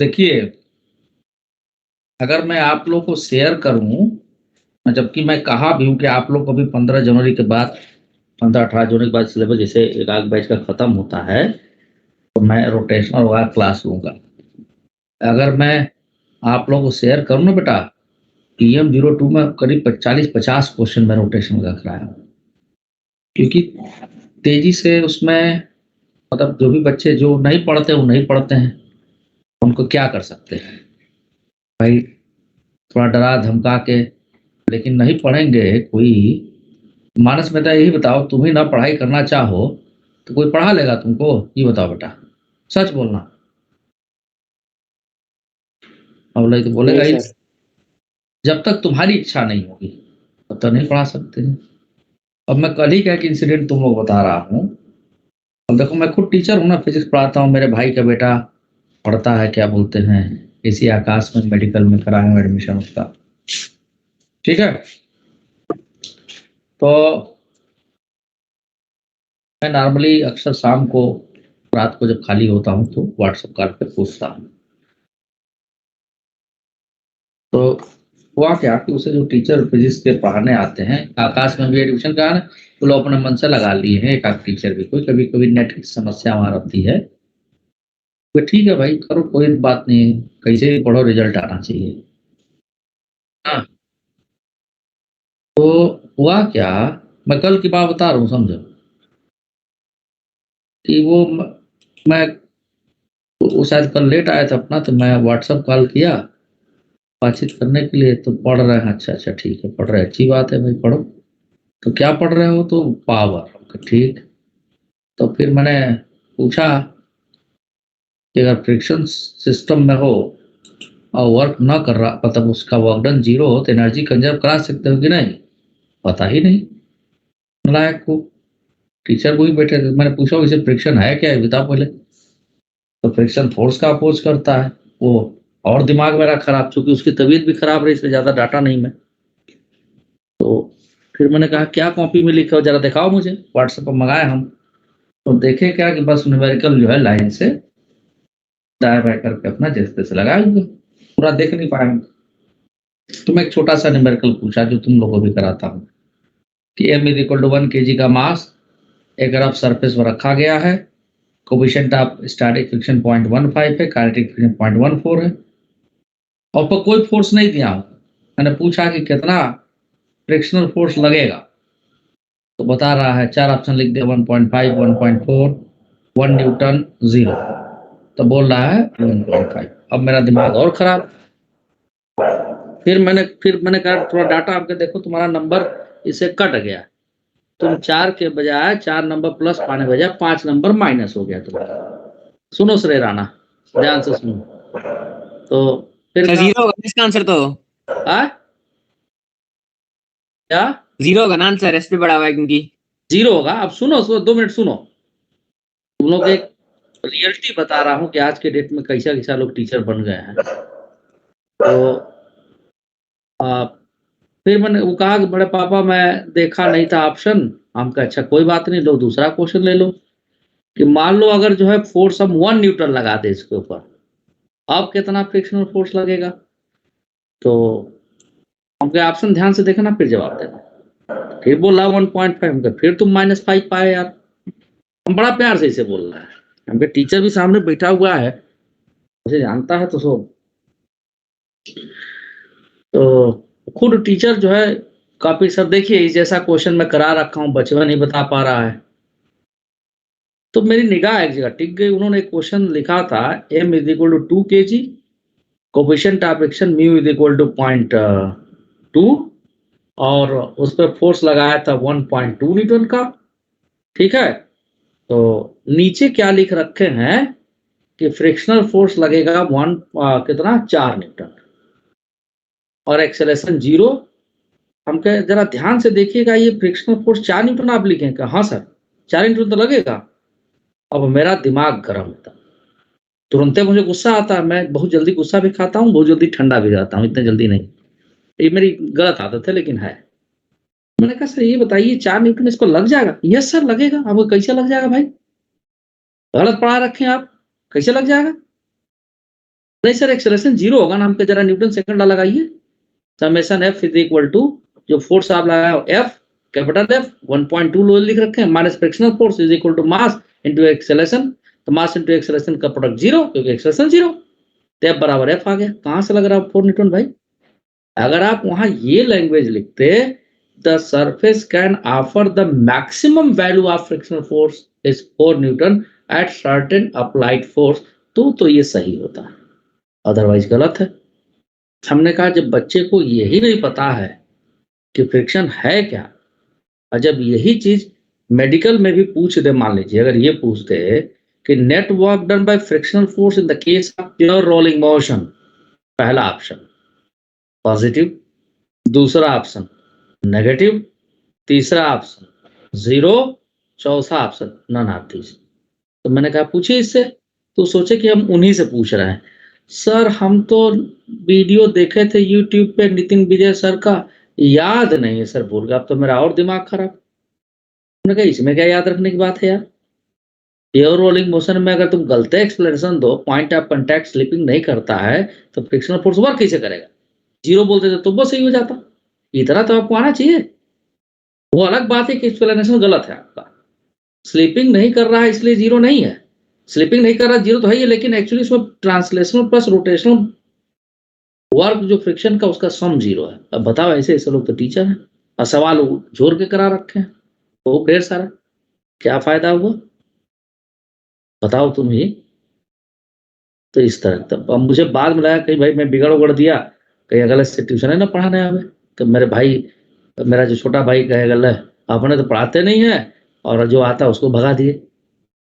देखिए, अगर मैं आप लोग को शेयर करूँ, जबकि मैं कहा भी हूँ कि आप लोग को भी 15 जनवरी के बाद 15-18 जनवरी के बाद सिलेबस जैसे एक आध बैच का खत्म होता है, तो मैं रोटेशनल वाला क्लास लूँगा। अगर मैं आप लोगों को शेयर करूँ ना बेटा, PM02 में करीब 40-50 क्वेश्चन मैं रोटेशन का कराया हूँ। क्योंकि तेज़ी से उसमें मतलब जो भी बच्चे जो नहीं पढ़ते, वो नहीं पढ़ते हैं। उनको क्या कर सकते हैं? भाई थोड़ा डरा-धमका के, लेकिन नहीं पढ़ेंगे कोई। मानस बेटा यही बताओ, तुम ही ना पढ़ाई करना चाहो, तो कोई पढ़ा लेगा तुमको? ये बताओ बेटा, सच बोलना। अब नहीं तो बोलेगा नहीं ही। सर। जब तक तुम्हारी इच्छा नहीं होगी, तब तक नहीं पढ़ा सकते हैं। अब मैं कल ही का एक इंसिडेंट तुम लोग बता रहा हूँ। अब देखो, मैं खुद टीचर हूँ ना, फिजिक्स पढ़ाता हूँ। मेरे भाई का बेटा पढ़ता है, क्या बोलते हैं, इसी आकाश में मेडिकल में कराया हूँ एडमिशन उसका। ठीक है, तो मैं नॉर्मली अक्सर शाम को, रात को जब खाली होता हूँ तो व्हाट्सएप कॉल पे पूछता हूँ। तो हुआ क्या कि उसे जो टीचर फिजिक्स के पढ़ाने आते हैं, आकाश में भी एडमिशन करा है, तो लोग अपने मन से लगा लिए हैं। एक आध टीचर भी, कोई कभी कभी नेट की समस्या वहाँ रहती है, तो ठीक है भाई, करो, कोई बात नहीं है, कैसे भी पढ़ो, रिजल्ट आना चाहिए। हाँ, तो हुआ क्या, मैं कल की बात बता रहा हूँ, समझो कि मैं वो शायद कल लेट आया था अपना, तो मैं व्हाट्सएप कॉल किया बातचीत करने के लिए। तो पढ़ रहे हैं, अच्छा अच्छा ठीक है, पढ़ रहे हैं, अच्छी बात है भाई, पढ़ो। तो क्या पढ़ रहे हो? तो पावर। ठीक। तो फिर मैंने पूछा कि अगर फ्रिक्शन सिस्टम में हो और वर्क ना कर रहा, मतलब उसका वर्क डन जीरो हो, तो एनर्जी कंजर्व करा सकते हो कि नहीं? पता ही नहीं नालायक को। टीचर को ही बैठे थे, मैंने पूछा इसे फ्रिक्शन है क्या, ये बताओ पहले। तो फ्रिक्शन फोर्स का अपोज करता है वो। और दिमाग मेरा खराब, चूंकि उसकी तबीयत भी खराब रही, इसलिए ज्यादा डाटा नहीं मैं। तो फिर मैंने कहा क्या कॉपी में लिखा हो, जरा दिखाओ मुझे। व्हाट्सएप पर मंगाए हम, तो देखे क्या कि बस न्यूमेरिकल जो है लाइन से दाएं बाएं करके अपना जैसे तैसे लगाए हुए, पूरा देख नहीं पाएंगे। तो मैं एक छोटा सा न्यूमेरिकल पूछा, जो तुम लोगों को भी कराता हूँ, कि m = 1 kg का मास एक रफ सरफेस पर रखा गया है। कोफिशिएंट ऑफ स्टैटिक फ्रिक्शन 0.15 है, काइनेटिक फ्रिक्शन 0.14 है, और पर कोई फोर्स नहीं दिया हूं। मैंने पूछा कि कितना फ्रिक्शनल फोर्स लगेगा, तो बता रहा है, 4 ऑप्शन लिख दिया, 1.5, 1.4, 1 न्यूटन, 0। तो बोल रहा है 1.5। अब मेरा दिमाग और खराब। फिर मैंने कहा थोड़ा डाटा आपके देखो, तुम्हारा नंबर इसे कट गया। तुम 4 के बजाय 4 नंबर प्लस पाने बजाय 5 नंबर माइनस हो गया तुम्हारा। सुनो श्रेय राणा, ध्यान से सुनो। तो फिर सर जीरो होगा इसका आंसर तो। आ? क्या जीरो होगा ना आंसर, एस पे बड़ा हुआ है क्योंकि। जीरो होगा? अब सुनो सुनो, 2 मिनट सुनो। तुम लोग एक रियलिटी बता रहा हूँ कि आज के डेट में कैसा कैसा लोग टीचर बन गए हैं। तो आ, फिर मैंने वो कहा कि बड़े पापा मैं देखा नहीं था ऑप्शन। हम कहा अच्छा कोई बात नहीं, लो दूसरा क्वेश्चन ले लो। कि मान लो अगर जो है फोर्स हम 1 न्यूटन लगा दे इसके ऊपर, अब कितना फ्रिक्शनल फोर्स लगेगा? तो हम कहे ऑप्शन ध्यान से देखना, फिर जवाब देना। फिर बोला 1.5। हम कहे फिर तुम -5 पाए यार। हम बड़ा प्यार से इसे बोल रहा है। हम कहे टीचर भी सामने बैठा हुआ है, उसे जानता है तो सो। तो खुद टीचर जो है, काफी सर देखिए इस जैसा क्वेश्चन मैं करा रखा हूँ, बचवा नहीं बता पा रहा है। तो मेरी निगाह एक जगह टिक गई। उन्होंने एक क्वेश्चन लिखा था, m = 2 kg, coefficient of friction μ = 0.2, और उस पर फोर्स लगाया था 1.2 न्यूटन का। ठीक है, तो नीचे क्या लिख रखे हैं कि फ्रिक्शनल फोर्स लगेगा कितना, 4 न्यूटन, और एक्सेलरेशन 0। हम कहे जरा ध्यान से देखिएगा, ये फ्रिक्शनल फोर्स 4 न्यूटन आप लिखें? कहा हाँ सर, 4 न्यूटन तो लगेगा। अब मेरा दिमाग गर्म होता, तुरंत मुझे गुस्सा आता है। मैं बहुत जल्दी गुस्सा भी खाता हूँ, बहुत जल्दी ठंडा भी जाता हूँ, इतने जल्दी नहीं। ये मेरी गलत आदत है, लेकिन है। मैंने कहा सर ये बताइए, 4 न्यूटन इसको लग जाएगा? यस सर लगेगा। आपको कैसे लग जाएगा भाई, गलत पढ़ा रखे हैं आप, कैसे लग जाएगा? नहीं सर, एक्सेलरेशन जीरो होगा ना, हमको जरा न्यूटन सेकंड लगाइए। Summation F is equal to जो फोर्स आप लगाए हो एफ कैपिटल एफ 1.2 लो लिख रखे हैं minus frictional force is equal to mass into acceleration. तो मास इनटू एक्सेलरेशन का प्रोडक्ट जीरो, क्योंकि एक्सेलरेशन जीरो, तो एफ बराबर एफ आ गया। कहां से लग रहा है 4 न्यूटन भाई? अगर आप वहां ये लैंग्वेज लिखते the surface can offer the maximum value of frictional force is 4 Newton at certain applied force, तो ये सही होता है, अदरवाइज गलत है। हमने कहा जब बच्चे को यही नहीं पता है कि फ्रिक्शन है क्या, और जब यही चीज मेडिकल में भी पूछ दे, मान लीजिए अगर ये पूछ दे कि net work done by frictional force in the case of pure rolling motion, पहला ऑप्शन पॉजिटिव, दूसरा ऑप्शन नेगेटिव, तीसरा ऑप्शन जीरो, चौथा ऑप्शन नन ऑफ दीज। तो मैंने कहा पूछिए इससे, तो सोचे कि हम उन्हीं से पूछ रहे हैं। सर हम तो वीडियो देखे थे यूट्यूब पे नितिन विजय सर का, याद नहीं है सर, भूल गया। अब तो मेरा और दिमाग खराब। मैंने कहा इसमें क्या याद रखने की बात है यार, प्योर रोलिंग मोशन में अगर तुम गलत एक्सप्लेनेशन दो, पॉइंट ऑफ कांटेक्ट स्लिपिंग नहीं करता है, तो फ्रिक्शनल फोर्स वर्क कैसे करेगा? जीरो बोलते थे तो वो सही हो जाता, इतना तो आपको आना चाहिए। वो अलग बात है कि एक्सप्लेनेशन गलत है आपका, स्लीपिंग नहीं कर रहा है इसलिए जीरो नहीं है, स्लीपिंग नहीं कर रहा जीरो तो है ही, लेकिन एक्चुअली इसमें ट्रांसलेशनल प्लस रोटेशनल वर्क जो फ्रिक्शन का उसका सम जीरो है। अब बताओ, ऐसे ऐसे लोग तो टीचर हैं और सवाल जोर के करा रखे हैं वो ढेर सारा, क्या फायदा हुआ बताओ तुम ही। तो इस तरह तब अब मुझे बाद में लगा कहीं भाई मैं बिगड़ उगड़ दिया, कहीं अगले से ट्यूशन है ना पढ़ाने हमें, तो मेरे भाई, मेरा जो छोटा भाई कहे गल अपने तो पढ़ाते नहीं है और जो आता है उसको भगा दिए।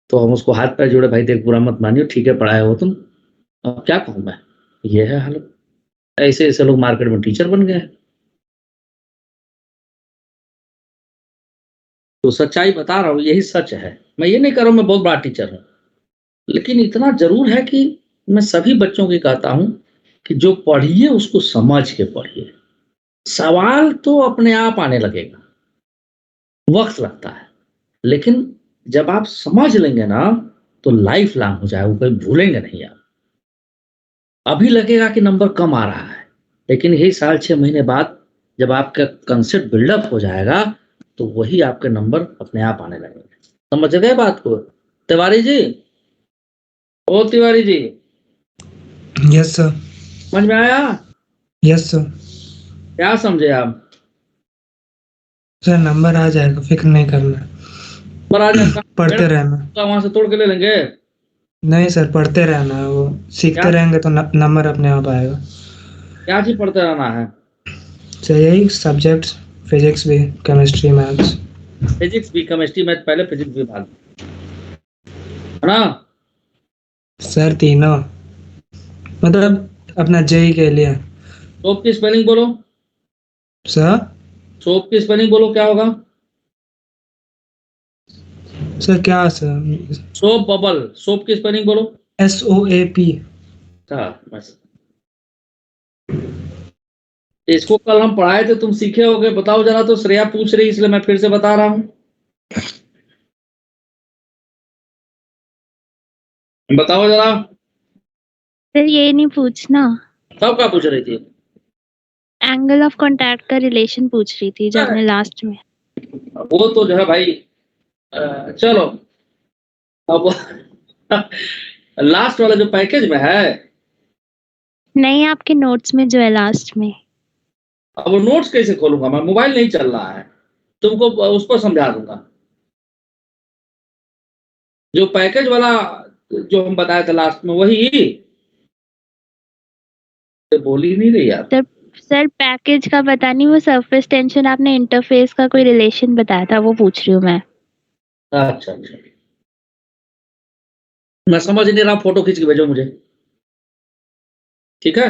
तो हम उसको हाथ पैर जोड़े, भाई देख बुरा मत मानियो, ठीक है पढ़ाए हो तुम, अब क्या कहूँ मैं, ये है हालत। ऐसे ऐसे लोग मार्केट में टीचर बन गए हैं। तो सच्चाई बता रहा हूँ, यही सच है। मैं ये नहीं कर रहा हूँ मैं बहुत बड़ा टीचर हूँ, लेकिन इतना जरूर है कि मैं सभी बच्चों की कहता हूँ कि जो पढ़िए उसको समझ के पढ़िए। सवाल तो अपने आप आने लगेगा, वक्त लगता है, लेकिन जब आप समझ लेंगे ना तो लाइफ लॉन्ग हो जाए, वो कभी भूलेंगे नहीं आप। अभी लगेगा कि नंबर कम आ रहा है, लेकिन यही साल 6 महीने बाद जब आपका कंसेप्ट बिल्डअप हो जाएगा तो वही आपके नंबर अपने आप आने लगेंगे। समझ गए बात को तिवारी जी? ओ तिवारी जी, यस सर। समझ में आया? Yes sir. क्या समझे आप? सर नंबर आ जाएगा, फिक्र नहीं करना, पर आज आपका पढ़ते रहना। वहां से तोड़ के ले लेंगे? नहीं सर, पढ़ते रहना, वो सीखते क्या रहेंगे तो नंबर अपने आप आएगा। क्या चीज पढ़ते रहना है? सर यही सब्जेक्ट्स, फिजिक्स भी, केमिस्ट्री, मैथ्स। फिजिक्स भी, केमिस्ट्री मैथ, पहले फिजिक्स भी भाग, है ना? सर तीनों, मतलब अपना जेई के लिए। सोप की स्पेलिंग बोलो, सर सोप की स्पेलिंग बोलो क्या होगा? सर क्या सर? सोप बबल, सोप की स्पेलिंग बोलो। SOAP। हाँ बस, इसको कल हम पढ़ाए थे, तुम सीखे होगे, बताओ जरा। तो श्रेया पूछ रही इसलिए मैं फिर से बता रहा हूँ, बताओ जरा। सर ये नहीं पूछना, सब क्या पूछ रही थी? एंगल ऑफ कांटेक्ट का रिलेशन पूछ रही थी जो आपने लास्ट में। वो तो जो है भाई, चलो अब लास्ट वाला जो पैकेज में है, नहीं आपके नोट्स में जो है लास्ट में। अब वो नोट्स कैसे खोलूंगा मैं, मोबाइल नहीं चल रहा है, तुमको उस पर समझा दूंगा। जो पैकेज वाला जो हम बताए थे लास्ट में वही, बोल ही नहीं रही यार। सर पैकेज का पता नहीं, वो सरफेस टेंशन आपने इंटरफेस का कोई रिलेशन बताया था, वो पूछ रही हूँ मैं। अच्छा अच्छा, मैं समझ नहीं रहा, फोटो खींच के भेजो मुझे, ठीक है?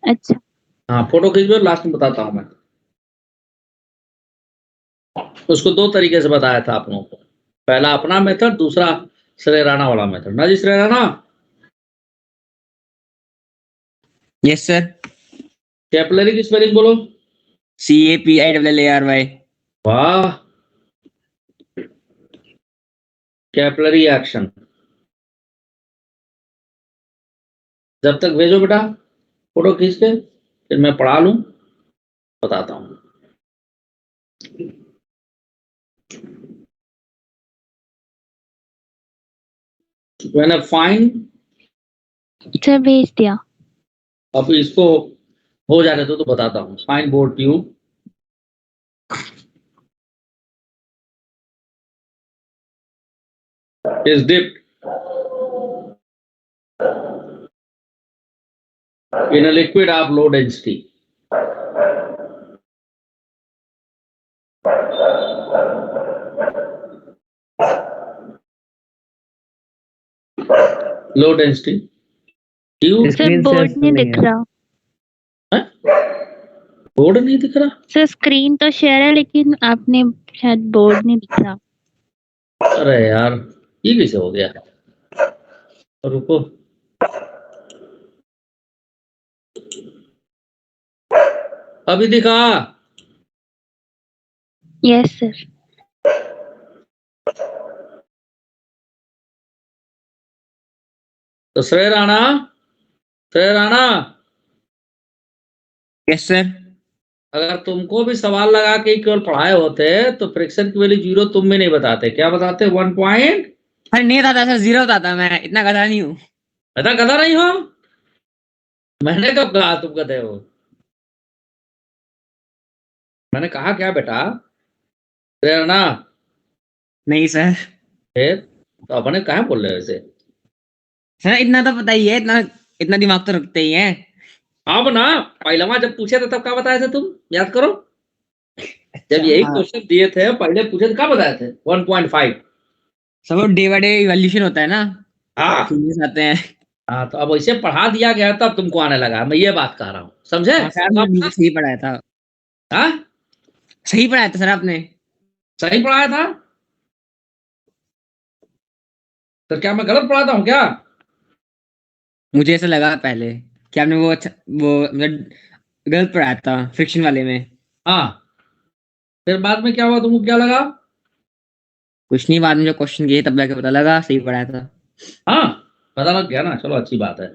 अच्छा हाँ फोटो खींच भेजो, लास्ट में बताता हूँ मैं। उसको 2 तरीके से बताया था आप लोगों को, पहला अपना मेथड, दूसरा श्रेय राणा वाला मेथड। ना जी Shrey Rana? Yes sir. Capillary की स्पेलिंग बोलो। CAPILLARY। वाह, कैपिलरी एक्शन, जब तक भेजो बेटा फोटो खींच के, फिर मैं पढ़ा लूं, बताता हूँ। मैंने फाइन, सर भेज दिया। अब इसको हो जाने दो तो बताता हूँ। Fine bore tube is dipped in a liquid of low density. Low density. Tube, sir board नहीं दिख रहा। बोर्ड नहीं दिख रहा? सर स्क्रीन तो शेयर है लेकिन आपने शायद बोर्ड नहीं दिख रहा। अरे यार ये कैसे हो गया? रुको, अभी दिखा? Yes sir. तो श्रेय राणा, यस सर। अगर तुमको भी सवाल लगा के केवल पढ़ाए होते तो फ्रिक्शन की वैल्यू 0 तुम भी नहीं बताते। क्या बताते? 1 पॉइंट। अरे नहीं बताता सर, 0 बताता, मैं इतना गधा नहीं हूँ। ऐसा गधा नहीं हो? मैंने कब कहा तुम गधे हो? मैंने कहा क्या बेटा? प्रेरणा नहीं सर। फिर तो अपने कहा बोल रहे हो इसे? सर इतना तो पता ही है, इतना इतना दिमाग तो रखते ही हैं। अब ना पहलवा जब पूछे थे तब क्या बताए थे तुम? याद करो, जब यही हाँ। क्वेश्चन दिए थे पहले पूछे तो क्या बताए थे? 1.5। सब वो डे बाय डे इवोल्यूशन होता है ना, हाँ चेंजेस आते हैं। हाँ, तो अब वैसे पढ़ा दिया गया तब तुमको आने लगा। मैं ये बात कह रहा हूँ, समझे? हाँ सर, आपने बिल्कुल सही पढ़ाया था। हाँ सही पढ़ाया था सर आपने। सही पढ़ाया था? तो क्या मैं गलत पढ़ाता हूँ क्या? मुझे ऐसा लगा पहले कि आपने वो अच्छा, वो मतलब गलत पढ़ाया था फ्रिक्शन वाले में। हाँ, फिर बाद में क्या हुआ? तुमको क्या लगा? कुछ नहीं, बाद में जो क्वेश्चन किए तब जाके पता लगा सही पढ़ाया था। हाँ, पता लग गया ना, चलो अच्छी बात है।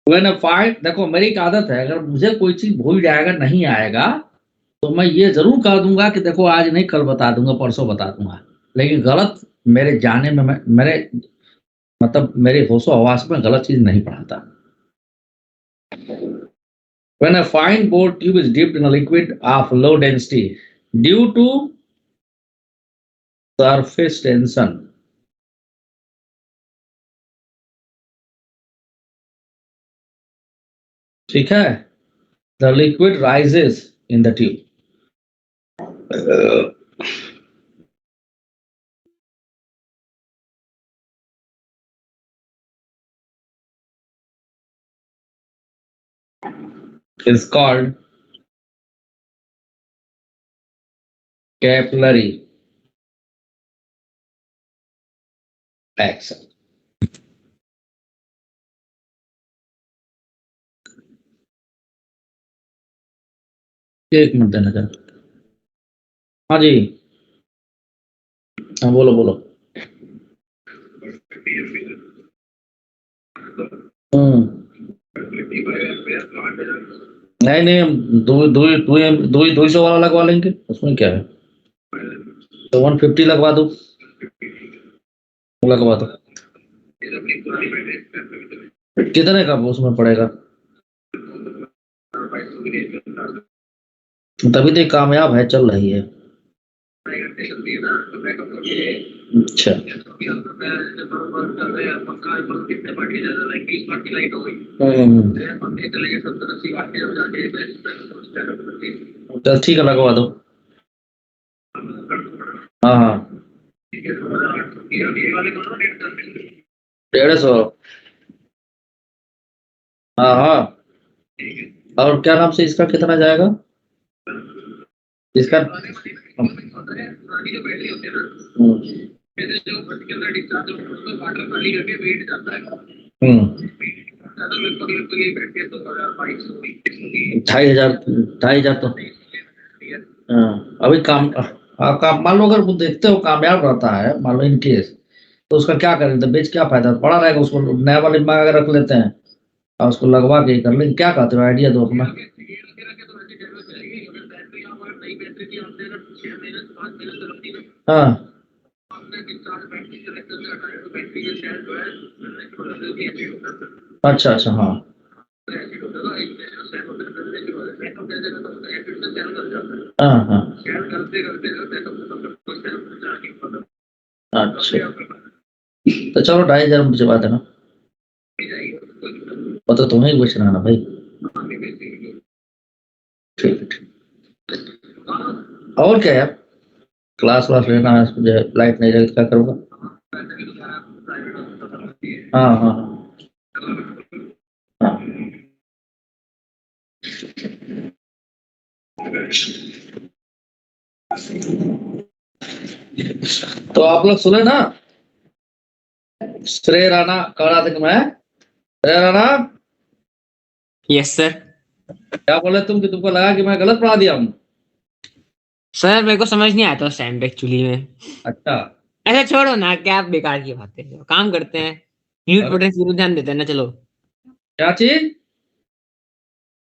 मैंने फाइंड, देखो मेरी एक आदत है, अगर मुझे कोई चीज भूल जाएगा, नहीं आएगा, तो मैं ये जरूर कह दूंगा कि देखो आज नहीं कल बता दूंगा, परसों बता दूंगा। लेकिन गलत मेरे जाने में मेरे मतलब मेरे होशो हवास में गलत चीज नहीं पढ़ाता। When a fine bore tube is dipped in a liquid of low density due to surface tension, ठीक है, the liquid rises in the tube. Is called capillary action. एक मिनट देना जरा। हाँ जी, हाँ बोलो बोलो। नहीं नहीं, हम दो ही 200 वाला लगवा लेंगे, उसमें क्या है? तो 150 लगवा दो, लगवा दो। कितने का उसमें पड़ेगा? तभी तो कामयाब है, चल रही है। अच्छा, चल ठीक है, लगवा दो। हाँ हाँ, 150। हाँ हाँ, और क्या नाम से इसका कितना जाएगा? इसका ढाई हजार तो हाँ, अभी काम काम मान लो, अगर वो देखते हो कामयाब रहता है, मान लो इन केस, तो उसका क्या करें? तो बेच क्या फायदा? पड़ा रहेगा, उसको नया वाले मंगा के रख लेते हैं। और उसको लगवा के ही कर लेंगे। क्या कहते हो, आइडिया दो अपना। हाँ अच्छा अच्छा हाँ हाँ हाँ अच्छा, तो चलो 2,500 मुझे बात है ना, वो तो तुम्हें ही पूछना है ना भाई। ठीक है ठीक। और क्या यार, क्लास वास लेना है, मुझे लाइट नहीं रहेगी तो क्या करूँगा। हाँ हाँ हाँ। तो आप लोग सुने ना, श्रेय राणा कह रहा था कि मैं, श्रेय राणा यस सर। क्या बोले तुम कि तुमको लगा कि मैं गलत पढ़ा दिया हूँ। सर मेरे को समझ नहीं आता उस टाइम पे एक्चुअली में। अच्छा, ऐसा छोड़ो ना, क्या आप बेकार की बातें हैं। काम करते हैं, फ्लूइड अरे पोटेंशियल ध्यान देते हैं ना। चलो क्या चीज।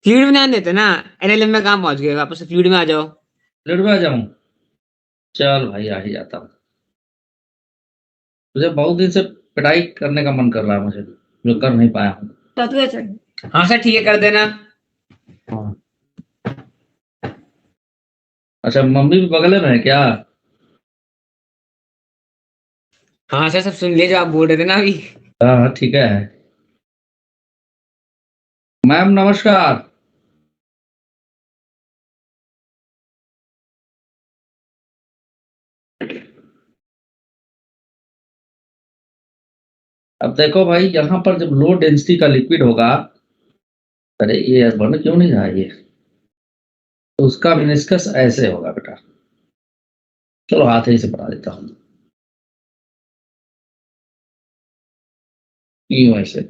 फ्लूइड में ध्यान देते हैं ना। एलएलएम में काम पहुंच गए, वापस से फ्लूइड में आ जाओ। लेट में आ जाऊं, चल भाई आ ही जाता हूँ। मुझे बहुत दिन से पिटाई करने का मन कर रहा है मुझे, जो कर नहीं पाया हूँ। हाँ सर ठीक है, कर देना। हाँ अच्छा, मम्मी भी बगल में है क्या। हाँ सर, सब सुन लिए जो आप बोल रहे थे ना अभी। हाँ हाँ, ठीक है। मैम नमस्कार। अब देखो भाई, यहाँ पर जब लो डेंसिटी का लिक्विड होगा, अरे ये बन क्यों नहीं रहा ये, तो उसका मिनिस्कस ऐसे होगा बेटा। चलो हाथ ही से बना देता हूँ, यूं ऐसे।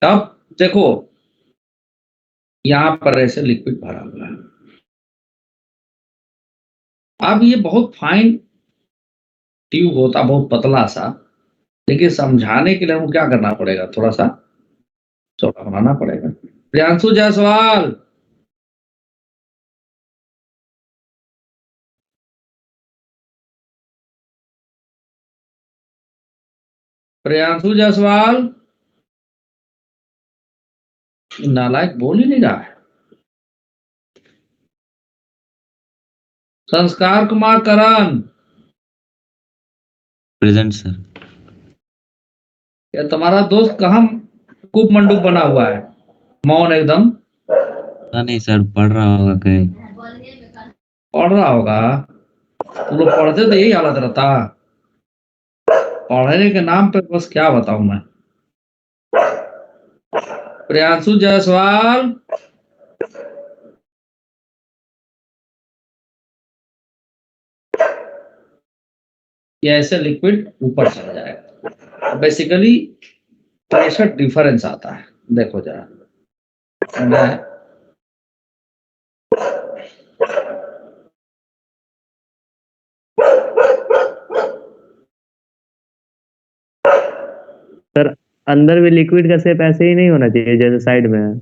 अब देखो, यहाँ पर ऐसे लिक्विड भरा हुआ है। अब ये बहुत फाइन ट्यूब होता, बहुत पतला सा, लेकिन समझाने के लिए हमको क्या करना पड़ेगा, थोड़ा सा चौड़ा बनाना पड़ेगा। प्रियांशु जायसवाल, प्रियांशु जायसवाल, नालायक बोल ही नहीं रहा है। संस्कार कुमार करण, प्रेजेंट सर। क्या तुम्हारा दोस्त कहाँ कूप मंडूक बना हुआ है, मौन एकदम। पता नहीं सर, पढ़ रहा होगा कहीं। पढ़ रहा होगा, तुम लोग पढ़ते तो यही हालत रहता, पढ़ने के नाम पे बस क्या बताऊं मैं। प्रियांशु जायसवाल, ये ऐसे लिक्विड ऊपर चला जाएगा। बेसिकली प्रेशर डिफरेंस आता है, देखो जरा। मैं सर अंदर भी लिक्विड का शेप ऐसे ही नहीं होना चाहिए जैसे साइड में है।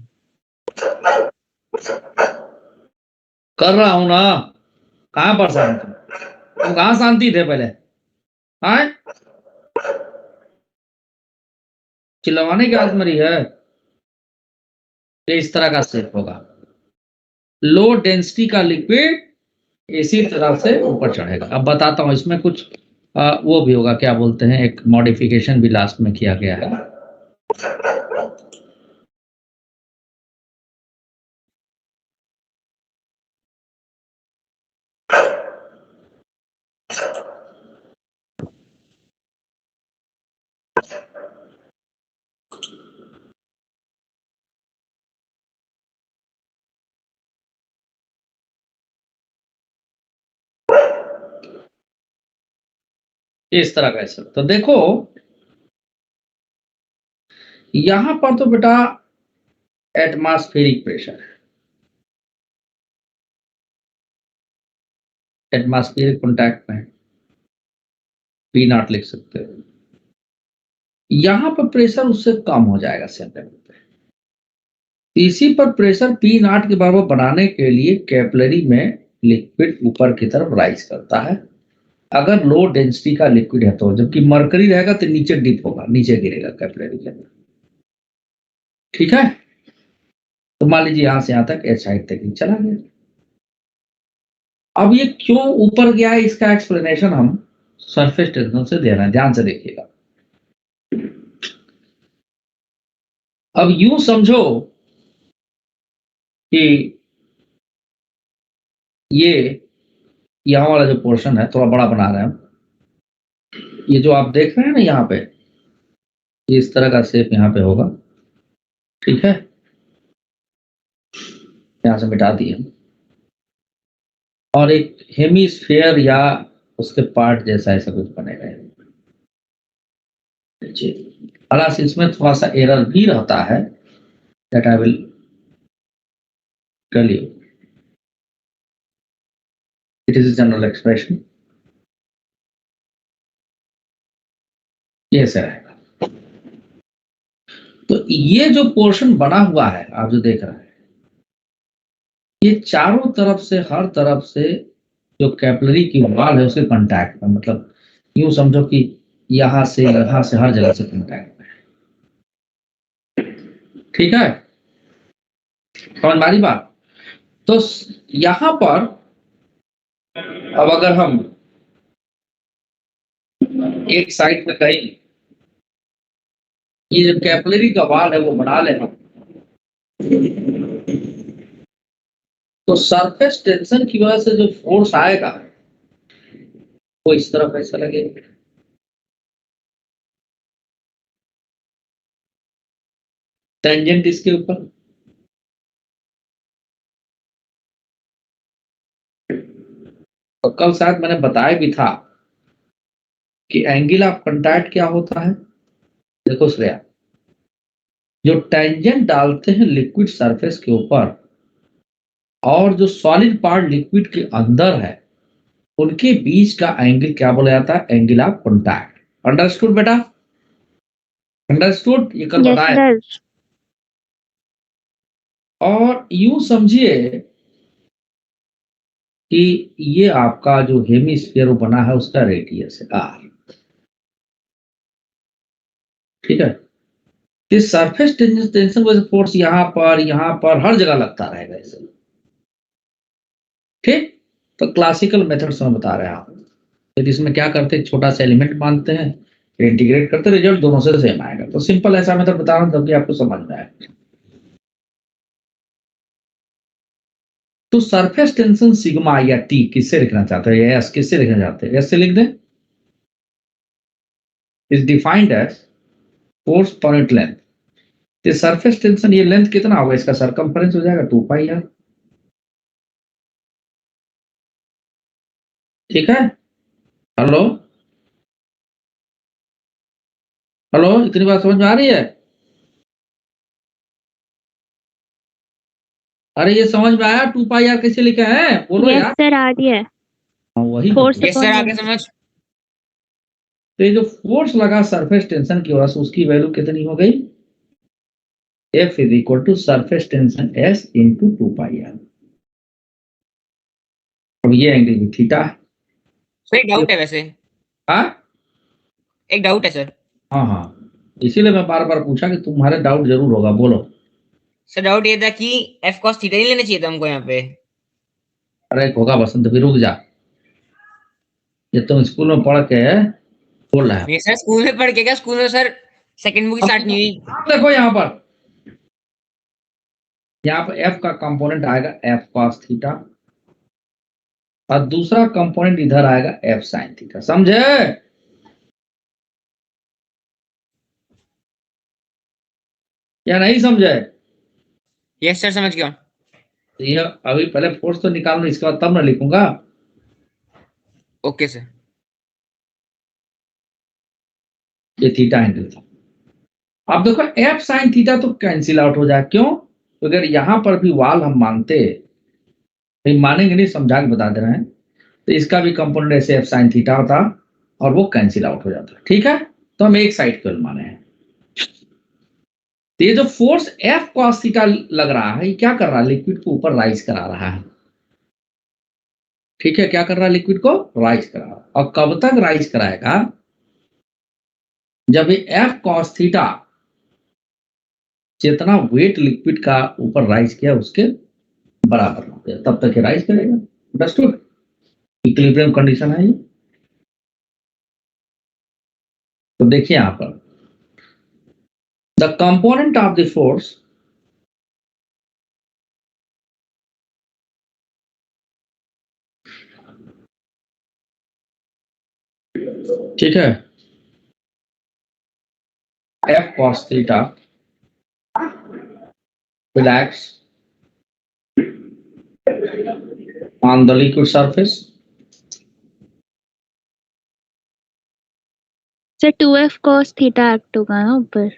कर रहा हूं ना, कहाँ परेशान तुम कहाँ शांति थे पहले। हाँ, चिल्लवाने की आदत मरी है। ये इस तरह का शेप होगा, लो डेंसिटी का लिक्विड इसी तरह से ऊपर चढ़ेगा। अब बताता हूँ, इसमें कुछ वो भी होगा, क्या बोलते हैं, एक मॉडिफिकेशन भी लास्ट में किया गया है। इस तरह का ऐसा, तो देखो यहां पर तो बेटा एटमॉस्फेरिक प्रेशर है, एटमॉस्फेरिक कॉन्टैक्ट में है। पी नॉट लिख सकते हो। यहां पर प्रेशर उससे कम हो जाएगा सेम लेवल पे। इसी पर प्रेशर पी नॉट के बराबर बनाने के लिए कैपिलरी में लिक्विड ऊपर की तरफ राइज करता है अगर लो डेंसिटी का लिक्विड है तो, जबकि मरकरी रहेगा तो नीचे डिप होगा, नीचे गिरेगा कैपिलरी के अंदर। ठीक है, तो मान लीजिए यहां से यहां तक एच हाइट तक ही चला गया। अब ये क्यों ऊपर गया है इसका एक्सप्लेनेशन हम सरफेस टेंशन से दे रहे हैं, ध्यान से देखिएगा। अब यूं समझो कि ये यहां वाला जो पोर्शन है थोड़ा बड़ा बना रहे हैं हम। ये जो आप देख रहे हैं ना यहाँ पे, ये इस तरह का शेप यहाँ पे होगा। ठीक है, यहां से मिटा दिए हम। और एक हेमिस्फेयर या उसके पार्ट जैसा ऐसा कुछ बनेगा। हालांकि इसमें थोड़ा सा एरर भी रहता है, that I will tell you. It is general expression, ये सर है। तो ये जो पोर्शन बना हुआ है आप जो देख रहे हैं, ये चारों तरफ से, हर तरफ से जो कैपिलरी की वॉल है उसके कांटेक्ट में, मतलब यूं समझो कि यहां से हर जगह से कांटेक्ट में। ठीक है, समझ मारी बात। तो यहां पर अब अगर हम एक साइड पे कहीं ये जो कैपिलरी का वॉल है वो बना लेना, तो सरफेस टेंशन की वजह से जो फोर्स आएगा वो इस तरफ ऐसा लगेगा। टेंजेंट इसके ऊपर, तो कल शायद मैंने बताया भी था कि एंगल ऑफ कांटेक्ट क्या होता है। देखो श्रेया, जो टेंजेंट डालते हैं लिक्विड सरफेस के ऊपर और जो सॉलिड पार्ट लिक्विड के अंदर है, उनके बीच का एंगल क्या बोला जाता है? Angle of contact. अंडरस्टूड बेटा? अंडरस्टूड? ये कल यस बताया। सर। और यूं समझिए कि ये आपका जो हेमिस्फीयर बना है उसका रेडियस है आर। ठीक है, इस सरफेस टेंशन वजह फोर्स यहां पर हर जगह लगता रहेगा ऐसे। ठीक, तो क्लासिकल मेथड्स में बता रहे हैं आप। तो इसमें क्या करते हैं, छोटा सा एलिमेंट मानते हैं, इंटीग्रेट करते, रिजल्ट दोनों से सेम आएगा। तो सिंपल ऐसा मेथड बता रहा हूं ताकि आपको समझ में आए। तो सरफेस टेंशन सिग्मा या टी किससे लिखना चाहते हैं, या एस किससे लिखना चाहते हैं? एस से लिख दें। Is defined as force per unit length. तो सरफेस टेंशन, ये लेंथ कितना होगा, इसका सरकमफरेंस हो जाएगा 2 पाई आर। ठीक है, हेलो हेलो, इतनी बात समझ में आ रही है? अरे ये समझ में आया 2 पाई आर कैसे लिखा है, बोलो यस यार। सर, आ रही है। हाँ, वही फोर्स तो। यस सर, आगे समझ। तो ये जो फोर्स लगा सरफेस टेंशन की वजह से उसकी वैल्यू कितनी हो गई? F is equal to surface tension S into 2 pi R. अब ये एंगल भी थीटा है। सर एक डाउट है वैसे, हाँ एक डाउट है सर। हाँ हाँ, इसीलिए मैं बार बार पूछा कि तुम्हारे डाउट जरूर होगा, बोलो। सर डाउट ये था कि एफ कॉस थीटा नहीं लेना चाहिए था हमको यहाँ पे। अरे होगा बसंत, भी रुक जा। ये तुम स्कूल में पढ़ के बोल रहा है। नहीं सर, स्कूल में पढ़ के क्या, स्कूल में सर सेकंड बुक स्टार्ट नहीं हुई। अब देखो यहाँ पर F का कंपोनेंट आएगा F cos थीटा और दूसरा कंपोनेंट इधर आएगा F sin थीटा। समझे? या नहीं समझे? यस सर, समझ गया। तो ये अभी पहले फोर्स तो निकाल लो, इसके बाद तब मैं लिखूंगा। Okay sir. ये थीटा एंगल था। अब देखो F sin थीटा तो कैंसिल आउट हो जाए। क्यों? तो अगर यहां पर भी वाल हम मानते, मानेंगे नहीं, समझा के बता दे रहे हैं, तो इसका भी कंपोनेंट ऐसे F sin थीटा होता और वो कैंसिल आउट हो जाता है। ठीक है, तो हम एक साइड केवल माने हैं। तो ये जो फोर्स एफ कॉस थीटा लग रहा है, ये क्या कर रहा है? लिक्विड को ऊपर राइज करा रहा है। ठीक है, क्या कर रहा है? लिक्विड को राइज करा रहा है। और कब तक राइज कराएगा? जब ये एफ कॉस थीटा जितना वेट लिक्विड का ऊपर राइज किया उसके बराबर हो गया, तब तक ये राइज करेगा। अंडरस्टूड? इक्विलिब्रियम कंडीशन है ये। तो देखिए यहां पर the component of the force ठीक है, F cos theta will act on the liquid surface sir 2f cos theta act होगा ना ऊपर,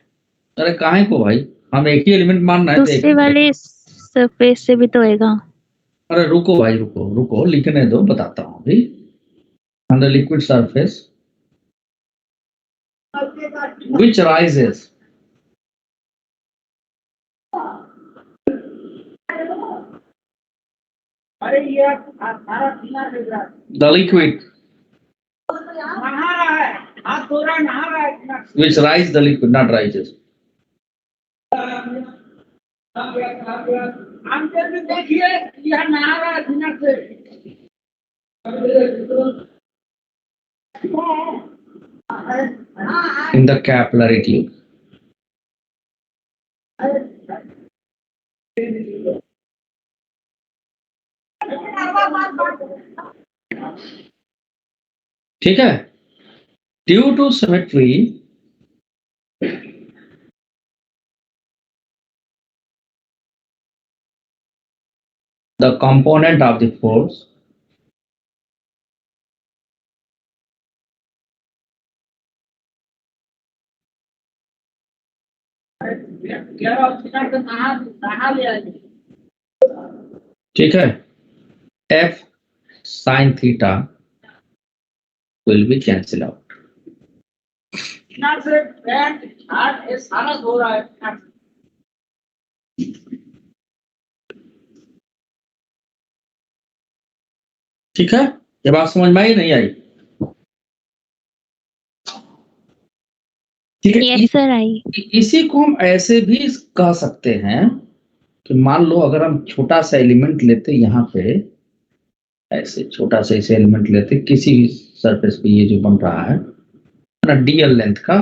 अरे काहे को भाई, हम एक ही एलिमेंट मान रहे हैं तो एक दूसरे ही। वाले सरफेस से भी तो होएगा। अरे रुको भाई, रुको रुको, लिखने दो, बताता हूँ अभी। on the liquid surface which rises the liquid which rise the liquid, not rises. In the capillary tube. ठीक है, due to symmetry the component of the force ठीक है, f sin theta will be cancel out. ठीक है, ये बात समझ में आई नहीं आई? ठीक है, यस सर आई। इसी को हम ऐसे भी कह सकते हैं कि मान लो अगर हम छोटा सा एलिमेंट लेते यहाँ पे, ऐसे छोटा सा इसे एलिमेंट लेते किसी भी सरफेस पे, ये जो बन रहा है ना, डीएल लेंथ का,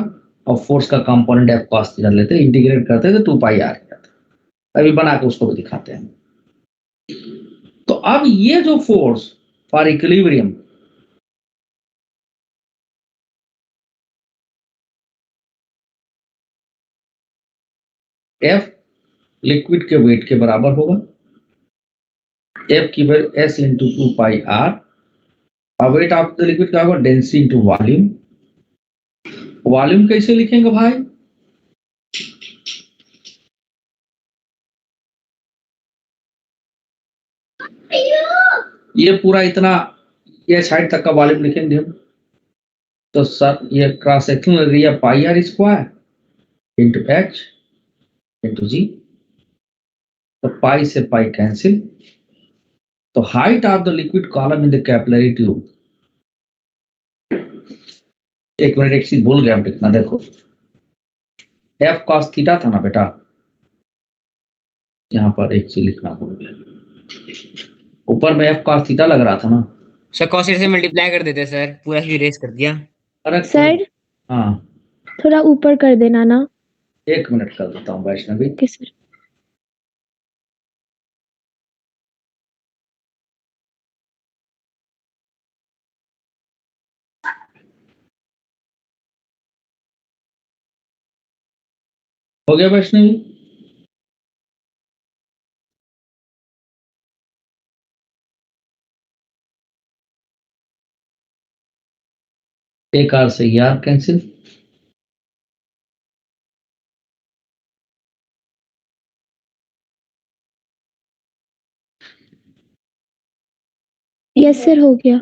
और फोर्स का कंपोनेंट एफ कॉस थीटा लेते, इंटीग्रेट करते तो 2 पाई आर जाता। अभी बना के उसको भी दिखाते हैं। तो अब ये जो force for equilibrium F liquid के वेट के बराबर होगा, एफ की value S into 2 pi R, और वेट ऑफ द लिक्विड क्या होगा? Density into volume. वॉल्यूम कैसे लिखेंगे भाई? ये पूरा इतना ये साइड तक का वॉल्यूम लिखेंगे हम। तो सर ये cross sectional area pi r square into h into g, तो पाई से पाई कैंसिल। तो height of the liquid column in the capillary tube, एक मिनट एक चीज भूल गया हम लिखना, देखो एफ कॉस थीटा था ना बेटा, यहाँ पर एक चीज लिखना भूल गया, ऊपर में एफ कॉस थीटा लग रहा था ना सर cos थीटा से मल्टीप्लाई कर देते सर, पूरा इरेज कर दिया। अरे सर हाँ, थोड़ा ऊपर कर देना ना। एक मिनट कर देता हूँ वैष्णवी। Okay sir. हो गया वैष्णवी? एक आर से यार कैंसिल, यस सर हो गया।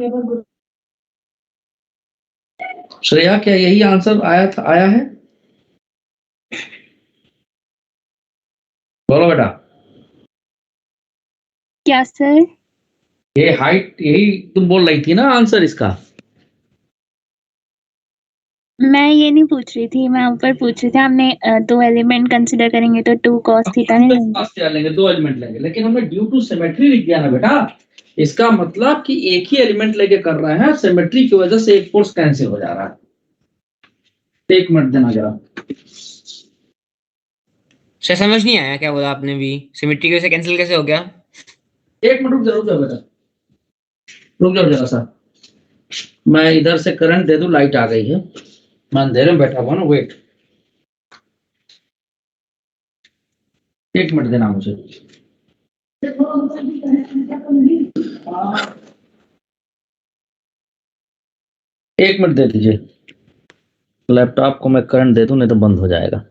श्रेया क्या यही आंसर आया है? बोलो बेटा। क्या सर? ये हाइट यही तुम बोल रही थी ना आंसर इसका? मैं ये नहीं पूछ रही थी, मैं ऊपर पूछ रही थी। हमने 2 एलिमेंट कंसीडर करेंगे तो 2 cos थीटा नहीं लेंगे। लेंगे 2 एलिमेंट लेंगे, लेकिन हमने ड्यू टू सिमेट्री लिख दिया ना बेटा। इसका मतलब कि एक ही एलिमेंट लेके कर रहे हैं, सिमेट्री की वजह से एक फोर्स कैंसिल हो जा रहा है। 1 मिनट देना जरा। सर समझ नहीं आया क्या बोला आपने भी, सिमेट्री की वजह से कैंसिल कैसे हो गया? 1 मिनट रुक जाओ बेटा, रुक जाओ जरा सा। मैं इधर से करंट दे दूं, लाइट आ गई है। मैं अंधेरे में बैठा हुआ ना, वेट 1 मिनट देना मुझे। एक मिनट दे दीजिए, लैपटॉप को मैं करंट दे दूं, नहीं तो बंद हो जाएगा।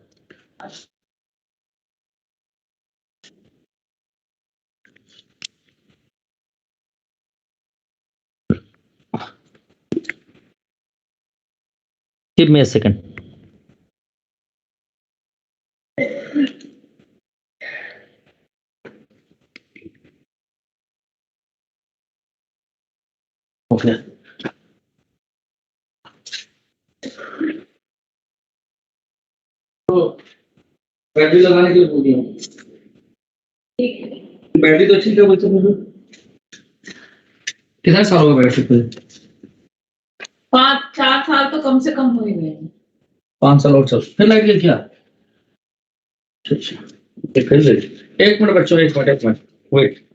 Give me a second. Okay. तो बैटरी लगाने के लिए बोल दिया। बैटरी तो ठीक है बच्चों में। कितना साल हो गया बैटरी पे? 5-4 साल तो कम से कम हो ही गए। 5 साल और चल, फिर लाइट गई क्या? अच्छा, ये फिर ले। 1 मिनट बच्चों, 1 मिनट वेट।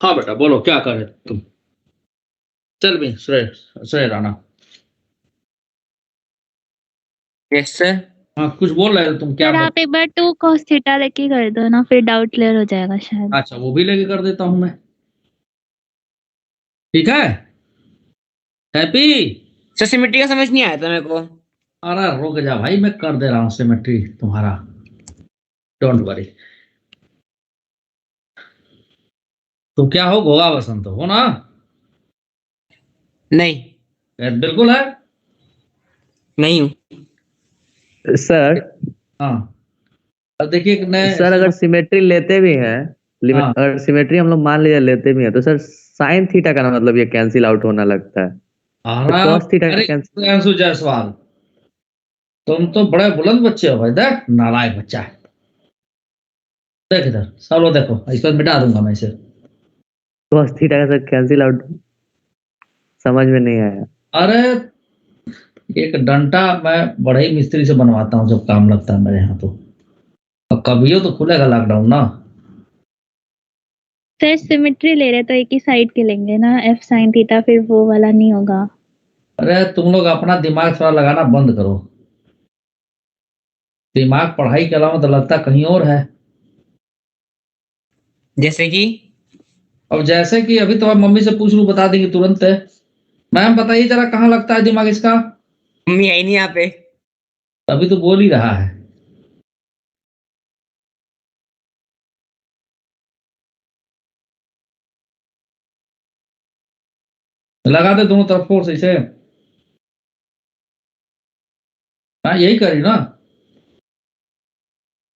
हाँ बेटा बोलो, क्या कर रहे तुम? चल भी श्रेय राणा। Yes sir. हाँ कुछ बोल रहे थे तुम, क्या सर आप एक बार 2 cos थीटा लेके कर दो ना, फिर डाउट क्लियर हो जाएगा शायद। अच्छा वो भी लेके कर देता हूं मैं, ठीक है? हैप्पी। सर सिमेट्री का समझ नहीं आया था मेरे को। अरे रुक जा भाई, मैं कर दे रहा हूँ सिमेट्री तुम्हारा, डोंट वरी। तो क्या हो, गोगा बसंत हो ना? नहीं। बिल्कुल है। नहीं हूँ। सर हाँ अब देखिए कि मैं सर अगर सिमेट्री लेते भी हैं, हाँ अगर सिमेट्री हम लोग मान लीजिए लेते भी हैं, तो सर साइन थीटा का ना मतलब ये कैंसिल आउट होना लगता है, तो अरे कॉस थीटा अरे कैंसिल। प्रियांशु जायसवाल, तुम तो बड़े बुलंद बच्चे हो भाई, देख नालायक बच्चा है। देख इधर, सब लोग देखो, इस पर मिटा दूंगा मैं इसे। cos थीटा का सर कैंसिल आउट समझ में नहीं आया। अरे एक डंडा मैं बड़े ही मिस्त्री से बनवाता हूँ जब काम लगता है मेरे यहाँ तो। अब कभी तो खुलेगा लॉकडाउन ना। सर सिमेट्री ले रहे तो एक ही साइड के लेंगे ना, एफ साइन थीटा, फिर वो वाला नहीं होगा। अरे तुम लोग अपना दिमाग थोड़ा लगाना बंद करो। दिमाग पढ़ाई के अलावा तो लगता कहीं और है। जैसे कि अब जैसे कि अभी तो मम्मी से पूछ लूं, बता देंगे तुरंत है। मैम बताइए जरा कहाँ लगता है दिमाग इसका। मम्मी है ही नहीं यहाँ पे। अभी तो बोल ही रहा है। लगा दे दोनों तरफ फोर्स इसे। हाँ यही करी ना।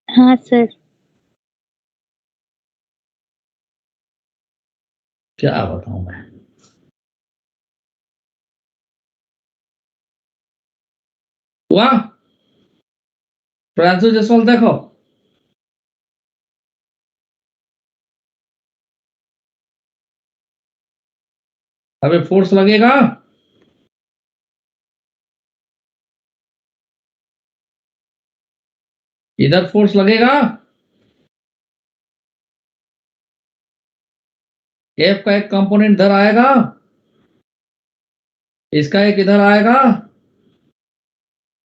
हाँ सर। क्या बताऊं मैं। हुआ फ्रांसिस जसवाल देखो। अबे फोर्स लगेगा। इधर फोर्स लगेगा। एफ का एक कंपोनेंट इधर आएगा, इसका एक इधर आएगा,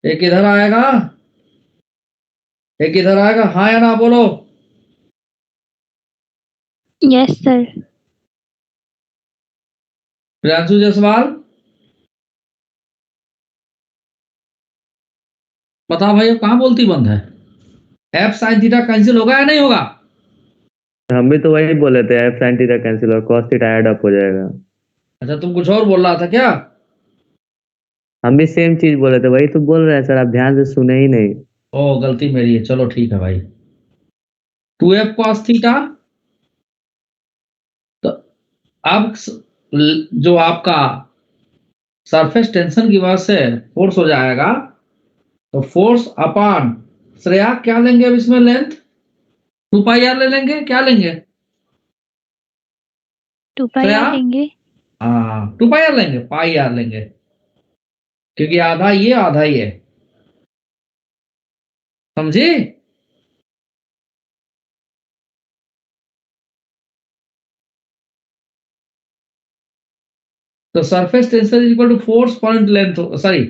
एक इधर आएगा, एक इधर आएगा। हाँ या ना बोलो। Yes sir. प्रियांशु जायसवाल बताओ भाई, अब कहाँ बोलती बंद है। एफ साइन थीटा कैंसिल होगा या नहीं होगा। हम भी तो वही बोले थे एफ साइन थीटा कैंसिल और cos थीटा ऐड अप हो जाएगा। अच्छा तुम कुछ और बोल रहा था क्या। हम भी सेम चीज बोले थे, वही तो बोल रहे हैं सर, आप ध्यान से सुने ही नहीं। ओ गलती मेरी है, चलो ठीक है भाई। 2f cos theta. तो अब जो आपका सरफेस टेंशन की वजह से फोर्स हो जाएगा, तो फोर्स अपॉन श्रेया क्या लेंगे अब इसमें लेंथ 2 पाई आर ले लेंगे, क्या लेंगे 2 पाई श्रेया। आर लेंगे। हाँ 2 पाई आर लेंगे, पाई आर लेंगे, क्योंकि आधा ये आधा ये, समझी। तो surface tension is equal to force point length, sorry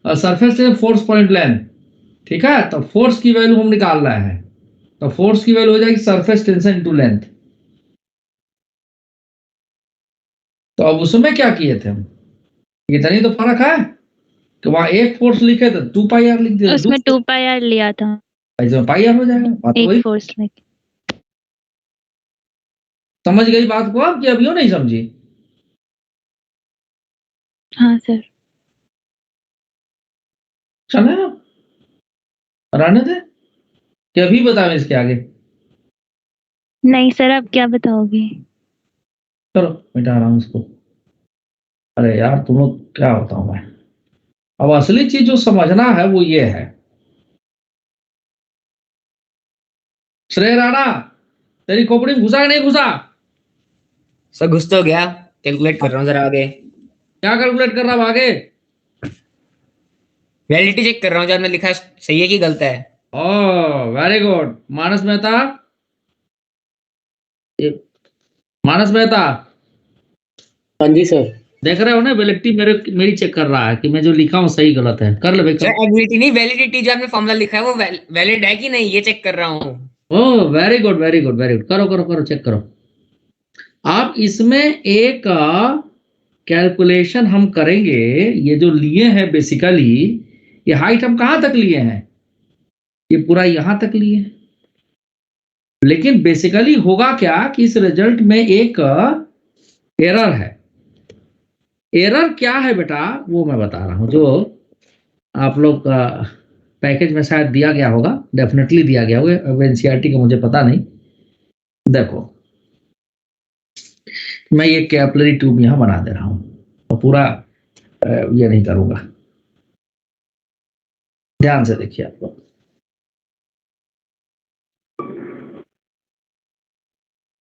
surface tension force point length. ठीक है, तो फोर्स की वैल्यू हम निकाल रहे हैं, तो फोर्स की वैल्यू हो जाएगी सरफेस टेंशन इनटू लेंथ। तो अब उसमें क्या किए थे हम, इतना ही तो फर्क है कि वहां एक फोर्स लिखे थे 2 पाई आर लिख दिया, उसमें 2 पाई आर लिया था, इसमें पाई आर हो जाएगा। बात एक वही, फोर्स लेके। समझ गई बात को आप कि अभी नहीं समझी। हाँ सर। चले ना, रहने दे कि अभी बताओ इसके आगे। नहीं सर, अब क्या बताओगे। चलो मिटा रहा हूं इसको। अरे यार तुम लोग क्या बताऊं मैं। अब असली चीज जो समझना है वो ये है। श्रेय राणा तेरी खोपड़ी में घुसा कि नहीं घुसा। सर घुस तो गया, कैलकुलेट कर रहा हूँ जरा आगे। क्या कैलकुलेट कर रहा है आगे। वैलिडिटी चेक कर रहा हूँ, जब मैं लिखा है सही है कि गलत है। ओ वेरी गुड। मानस मेहता, मानस मेहता हाँ जी सर। देख रहे हो ना, वैलिडिटी मेरी चेक कर रहा है कि मैं जो लिखा हूँ सही गलत है। कर ले भाई सर कर। एबिलिटी नहीं, वैलिडिटी, जो आपने फॉर्मूला लिखा है वो वैलिड है कि नहीं ये चेक कर रहा हूँ। Oh very good very good very good, करो करो करो चेक करो। आप इसमें एक कैलकुलेशन हम करेंगे। ये जो लिए हैं बेसिकली, ये हाइट हम कहां तक लिए हैं, ये पूरा यहां तक लिए हैं। लेकिन बेसिकली होगा क्या कि इस रिजल्ट में एक एरर है। एरर क्या है बेटा, वो मैं बता रहा हूं। जो आप लोग का पैकेज में शायद दिया गया होगा, डेफिनेटली दिया गया होगा, अब एनसीईआरटी का मुझे पता नहीं। देखो मैं ये कैपिलरी ट्यूब यहां बना दे रहा हूं और पूरा ये नहीं करूंगा। ध्यान से देखिए आप लोग।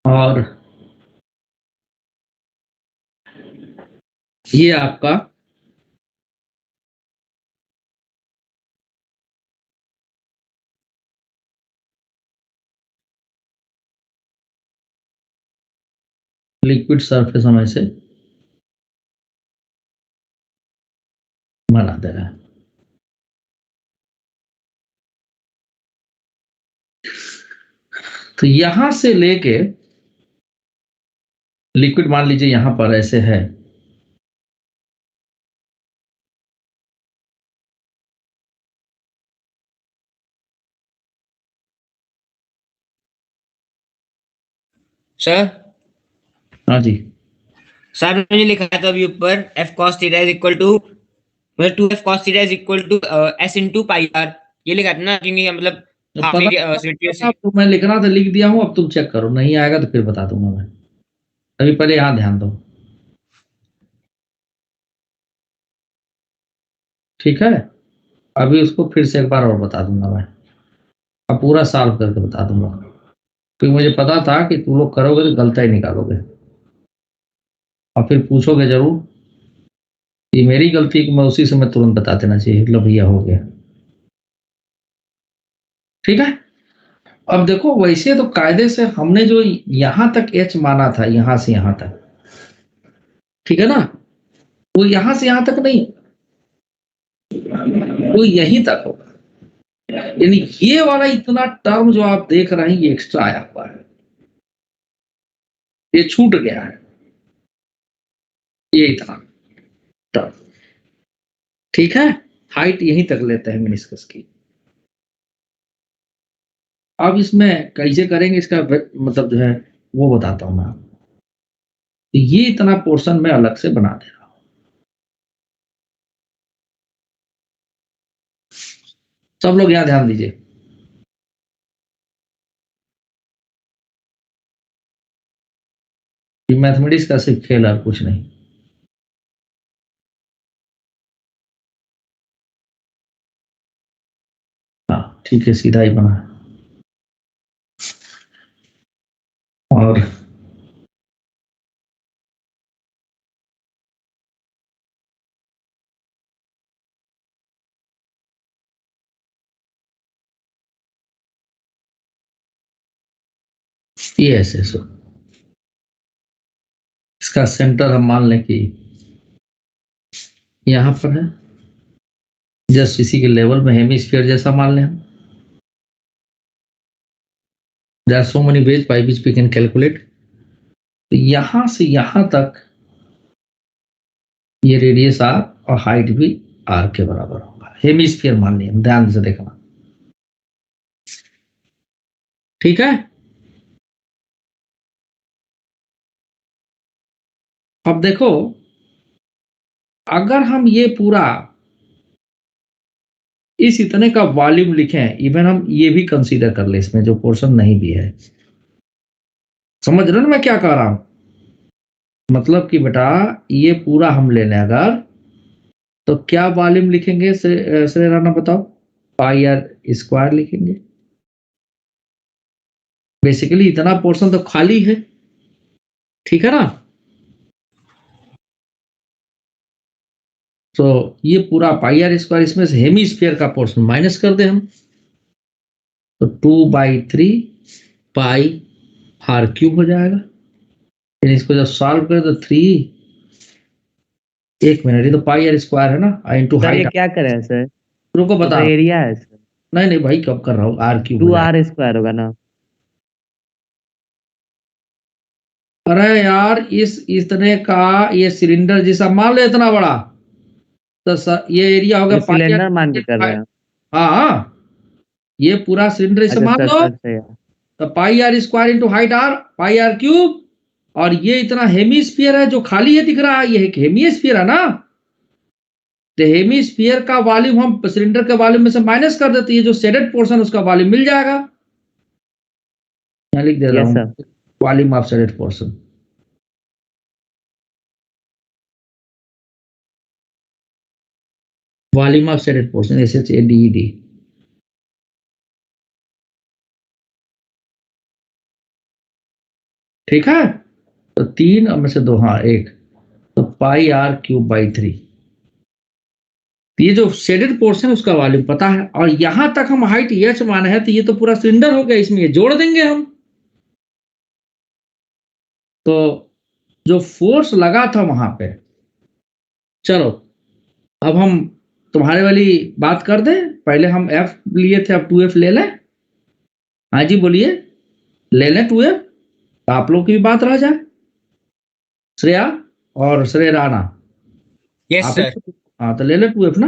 और ये आपका लिक्विड सरफेस हम ऐसे बना दे रहे हैं। तो यहां से लेके लिक्विड मान लीजिए यहां पर ऐसे है, सर हाँ जी, सर आपने मुझे लिखा था अभी ऊपर F cos theta is equal to मतलब 2f cos theta is equal to s into pi R, ये लिखा था ना, क्योंकि मतलब तो हाफ पता तो मैं लिखना था, लिख दिया हूं, अब तुम चेक करो, नहीं आएगा तो फिर बता दूंगा मैं। अभी पहले यहां ध्यान दो, ठीक है। अभी उसको फिर से एक बार और बता दूंगा मैं, अब पूरा सॉल्व करके बता दूंगा, क्योंकि मुझे पता था कि तुम लोग करोगे तो गलता ही निकालोगे और फिर पूछोगे जरूर कि मेरी गलती है कि मैं उसी समय तुरंत बता देना चाहिए, लो भैया हो गया, ठीक है। अब देखो वैसे तो कायदे से हमने जो यहां तक h माना था, यहां से यहां तक, ठीक है ना, वो यहां से यहां तक नहीं, वो यहीं तक होगा। यानी ये वाला इतना टर्म जो आप देख रहे हैं ये एक्स्ट्रा आया हुआ है, ये छूट गया है, ये इतना टर्म, ठीक है। हाइट यहीं तक लेते हैं मेनिस्कस की। अब इसमें कैसे करेंगे इसका मतलब जो है वो बताता हूं मैं आपको। ये इतना पोर्शन मैं अलग से बना दे रहा हूं, सब लोग यहां ध्यान दीजिए। मैथमेटिक्स का सिर्फ खेल है, कुछ नहीं। हाँ ठीक है, सीधा ही बना है। और ये ऐसे सो, इसका सेंटर हम मान लें कि यहां पर है, जस्ट इसी के लेवल में हेमिस्फीयर जैसा मान लें हम। There are so many ways by which we can calculate. तो यहां से यहां तक ये रेडियस आर और हाइट भी आर के बराबर होगा, हेमिस्फीयर मान लिया, ध्यान से देखना, ठीक है। अब देखो अगर हम ये पूरा इस इतने का वॉल्यूम लिखें, इवन हम ये भी कंसीडर कर ले इसमें जो पोर्शन नहीं भी है, समझ रहे हो ना मैं क्या कह रहा हूं, मतलब कि बेटा ये पूरा हम ले लें अगर, तो क्या वॉल्यूम लिखेंगे श्रेय राणा बताओ, पाई आर स्क्वायर लिखेंगे। बेसिकली इतना पोर्शन तो खाली है, ठीक है ना। तो ये पूरा पाई आर स्क्वायर, इसमें से हेमिस्फीयर का पोर्शन माइनस कर दे हम, तो 2/3 पाई आर क्यूब हो जाएगा। फिर इसको जब सॉल्व करें तो 3, एक मिनट, ये तो पाई आर स्क्वायर है ना, इंटू सर ये हाइट, क्या करें सर, रुको तो बता, एरिया है सर, नहीं नहीं भाई कब कर रहा हूँ, आर क्यूब हो 2r स्क्वायर होगा ना। अरे यार इस तरह का ये सिलेंडर जैसा मान ले इतना बड़ा, तो ये एरिया हो गया ये पाई सिलेंडर मान के कर रहे आर। हैं। हाँ ये पूरा सिलेंडर इसे अच्छा मान सर लो, सर सही है। तो pi r square into height r, pi r cube, और ये इतना हेमिस्फीयर है जो खाली है दिख रहा है, ये हेमिस्फीयर है ना, तो हेमिस्फीयर का वॉल्यूम हम सिलेंडर के वॉल्यूम में से माइनस कर देते हैं, जो शेडेड पोर्शन उसका वॉल्यूम मिल जाएगा, यहाँ लिख दे रहा यस हूँ sir. Volume of shaded portion. Volume of shaded portion SHADED। ठीक है, तो 3 में से 2, हाँ 1, तो पाई r क्यूब बाई 3। ये जो शेडेड पोर्शन है उसका वॉल्यूम पता है, और यहां तक हम हाइट h माने है, तो ये तो पूरा सिलेंडर हो गया, इसमें ये जोड़ देंगे हम। तो जो फोर्स लगा था वहां पे, चलो अब हम तुम्हारे वाली बात कर दें। पहले हम F लिए थे, अब 2F ले लें। हाँ जी बोलिए, ले लें 2F, तो आप लोग की भी बात रह जाए, श्रेया और श्रेय राणा। यस आप सर। हाँ तो ले ले 2F ना,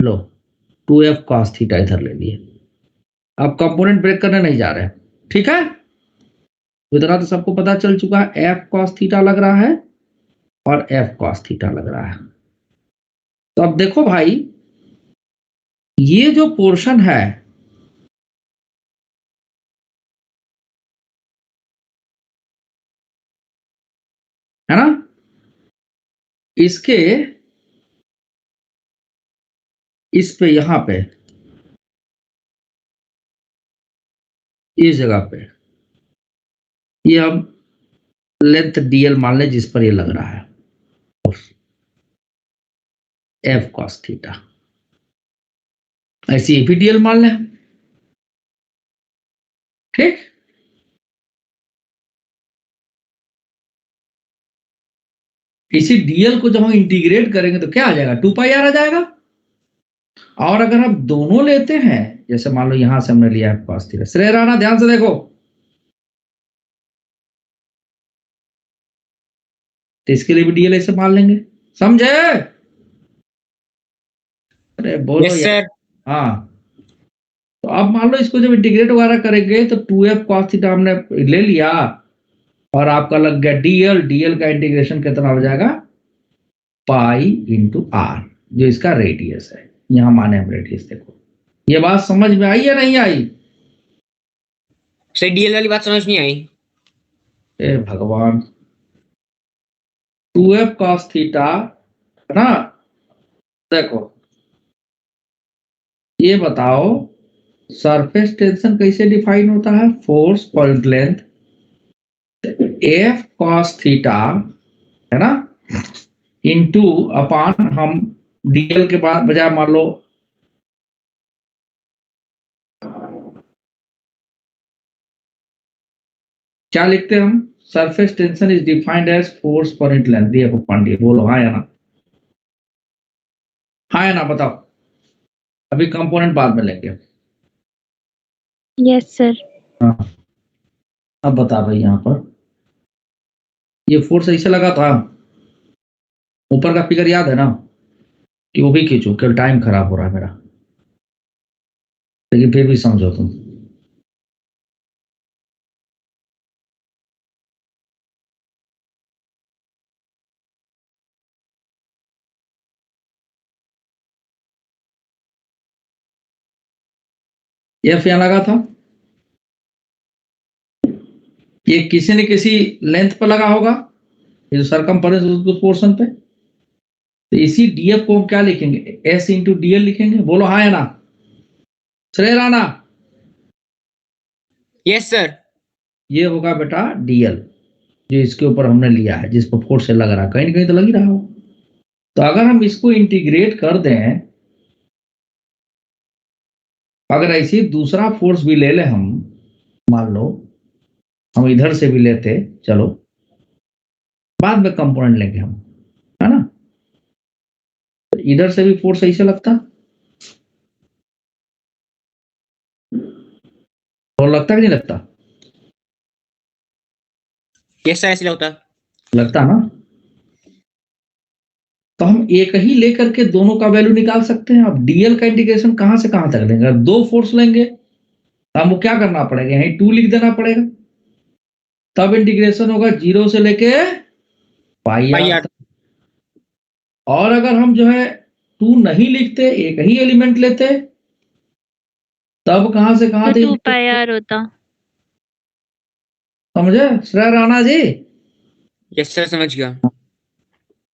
लो 2F cos थीटा इधर ले लिए। अब कंपोनेंट ब्रेक करने नहीं जा रहे हैं, ठीक है। तो इतना तो सबको पता चल चुका है, F cos थीटा लग रहा है और F cos थीटा लग रहा है। तो अब देखो भाई, ये जो पोर्शन है ना, इसके इस पे यहां पे इस जगह पे ये हम लेंथ dl मान लें, जिस पर ये लग रहा है F cos थीटा, ऐसी ये भी dl मान लें, ठीक। इसी dl को जब हम इंटीग्रेट करेंगे तो क्या आ जाएगा, 2 पाई r आ जाएगा। और अगर हम दोनों लेते हैं, जैसे मान लो यहां से हमने लिया F cos थीटा, श्रेय राणा ध्यान से देखो, तो इसके लिए भी dl ऐसे मान लेंगे, समझे? अरे बोलो यस यार। सर। हाँ, तो अब मान लो इसको जब इंटीग्रेट वगैरह करेंगे तो 2F cos थीटा हमने ले लिया, और आपका लग गया dl का इंटीग्रेशन कितना हो जाएगा, पाई इंटू आर, जो इसका रेडियस है। यहां माने हम रेडियस, देखो ये बात समझ में आई या नहीं आई? सर डीएल वाली बात समझ नहीं आई। ए भगवान, 2F cos थीटा है ना, देखो ये बताओ सरफेस टेंशन कैसे डिफाइन होता है, force point length F cos theta है ना, इंटू अपान हम dl के बाद बजाय मान लो क्या लिखते हैं हम, surface tension is defined as force per unit length. देखो पांडे बोलो हाँ या ना, हाँ या ना बताओ। अभी कंपोनेंट बाद में लेंगे। Yes sir. हाँ, अब बता भाई, यहाँ पर ये फोर्स ऐसे लगा था, ऊपर का फिगर याद है ना, कि वो भी खींचो, केवल टाइम खराब हो रहा है मेरा, लेकिन फिर भी समझो तुम। F यहाँ लगा था, ये किसी न किसी लेंथ पर लगा होगा, ये जो सरकमफेरेंस उस पोर्शन पे, तो इसी df को हम क्या लिखेंगे, s इंटू dl लिखेंगे। बोलो हाँ या ना, श्रेय राणा? Yes sir. ये होगा बेटा dl, जो इसके ऊपर हमने लिया है, जिस पर फोर्स से लग रहा है, कहीं ना कहीं तो लग ही रहा हो। तो अगर हम इसको इंटीग्रेट कर दें, अगर ऐसे दूसरा फोर्स भी ले ले हम, मान लो हम इधर से भी लेते, चलो बाद में कंपोनेंट लेंगे हम, है ना, तो इधर से भी फोर्स ऐसे लगता, और लगता कि नहीं लगता? यस सर ऐसे होता। लगता ना। तो हम एक ही लेकर के दोनों का वैल्यू निकाल सकते हैं। अब डीएल का इंटीग्रेशन कहां से कहां तक लेंगे, अगर दो फोर्स लेंगे तो हमको क्या करना पड़ेगा, यहीं 2 लिख देना पड़ेगा, तब इंटीग्रेशन होगा 0 से लेके पाई पाई आर आर। तक। और अगर हम जो है 2 नहीं लिखते, एक ही एलिमेंट लेते, तब कहां से कहां तो थे, 2 पाई आर होता। समझे श्रेय राणा जी? यस सर समझ गया।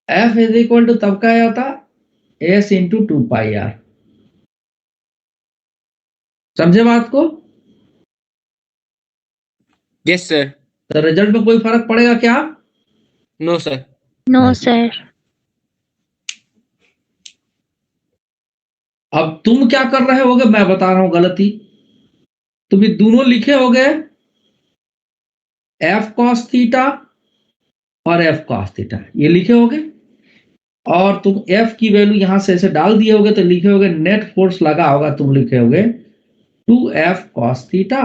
एफ इज इक्वल टू तब क्या होता एस इंटू 2πr। समझे बात को? Yes sir. तो रिजल्ट में कोई फर्क पड़ेगा क्या? No sir. No sir. अब तुम क्या कर रहे होगे मैं बता रहा हूं गलती। तुम ये दोनों लिखे होगे एफ कॉस थीटा और एफ कॉस थीटा, ये लिखे होगे, और तुम एफ की वैल्यू यहां से ऐसे डाल दिए होगे तो लिखे होगे नेट फोर्स लगा होगा, तुम लिखे होगे 2f कॉस थीटा,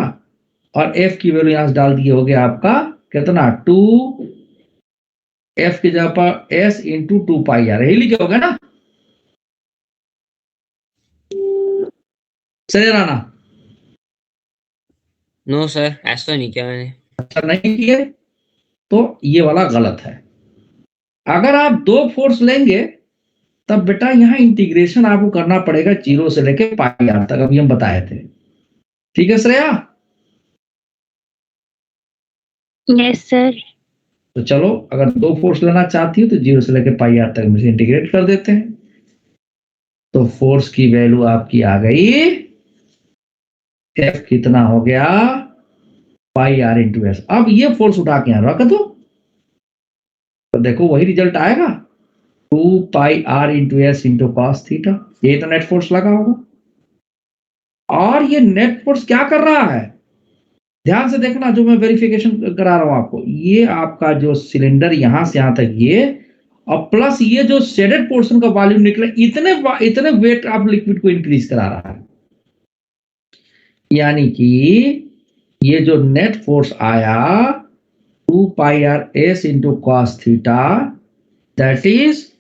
और एफ की वैल्यू यहां से डाल दिए होगे आपका कितना 2f की जगह पर s इंटू 2πr, यही लिखे होगे ना सही राना? नो सर, ऐसा नहीं किया मैंने। अच्छा नहीं किए तो ये वाला गलत है। अगर आप दो फोर्स लेंगे तब बेटा यहाँ इंटीग्रेशन आपको करना पड़ेगा 0 से लेके πr तक, अभी हम बताए थे। ठीक है श्रेया? Yes sir. तो चलो अगर दो फोर्स लेना चाहती हो तो 0 से लेके πr तक में इंटीग्रेट कर देते हैं। तो फोर्स की वैल्यू आपकी आ गई F कितना हो गया πr इंटू एस। अब ये फोर्स उठा के यहां रख दो तो देखो वही रिजल्ट आएगा 2πr into S into cos theta. ये तो नेट फोर्स लगा होगा। और ये नेट फोर्स क्या कर रहा है ध्यान से देखना, जो मैं वेरिफिकेशन करा रहा हूं आपको, ये आपका जो सिलेंडर यहां से यहां तक ये, और प्लस ये जो शेडेड पोर्शन का वॉल्यूम निकले, इतने वेट आप लिक्विड को इंक्रीज करा रहा है। यानी कि ये जो नेट फोर्स आया 2πr(s) into cos theta, that is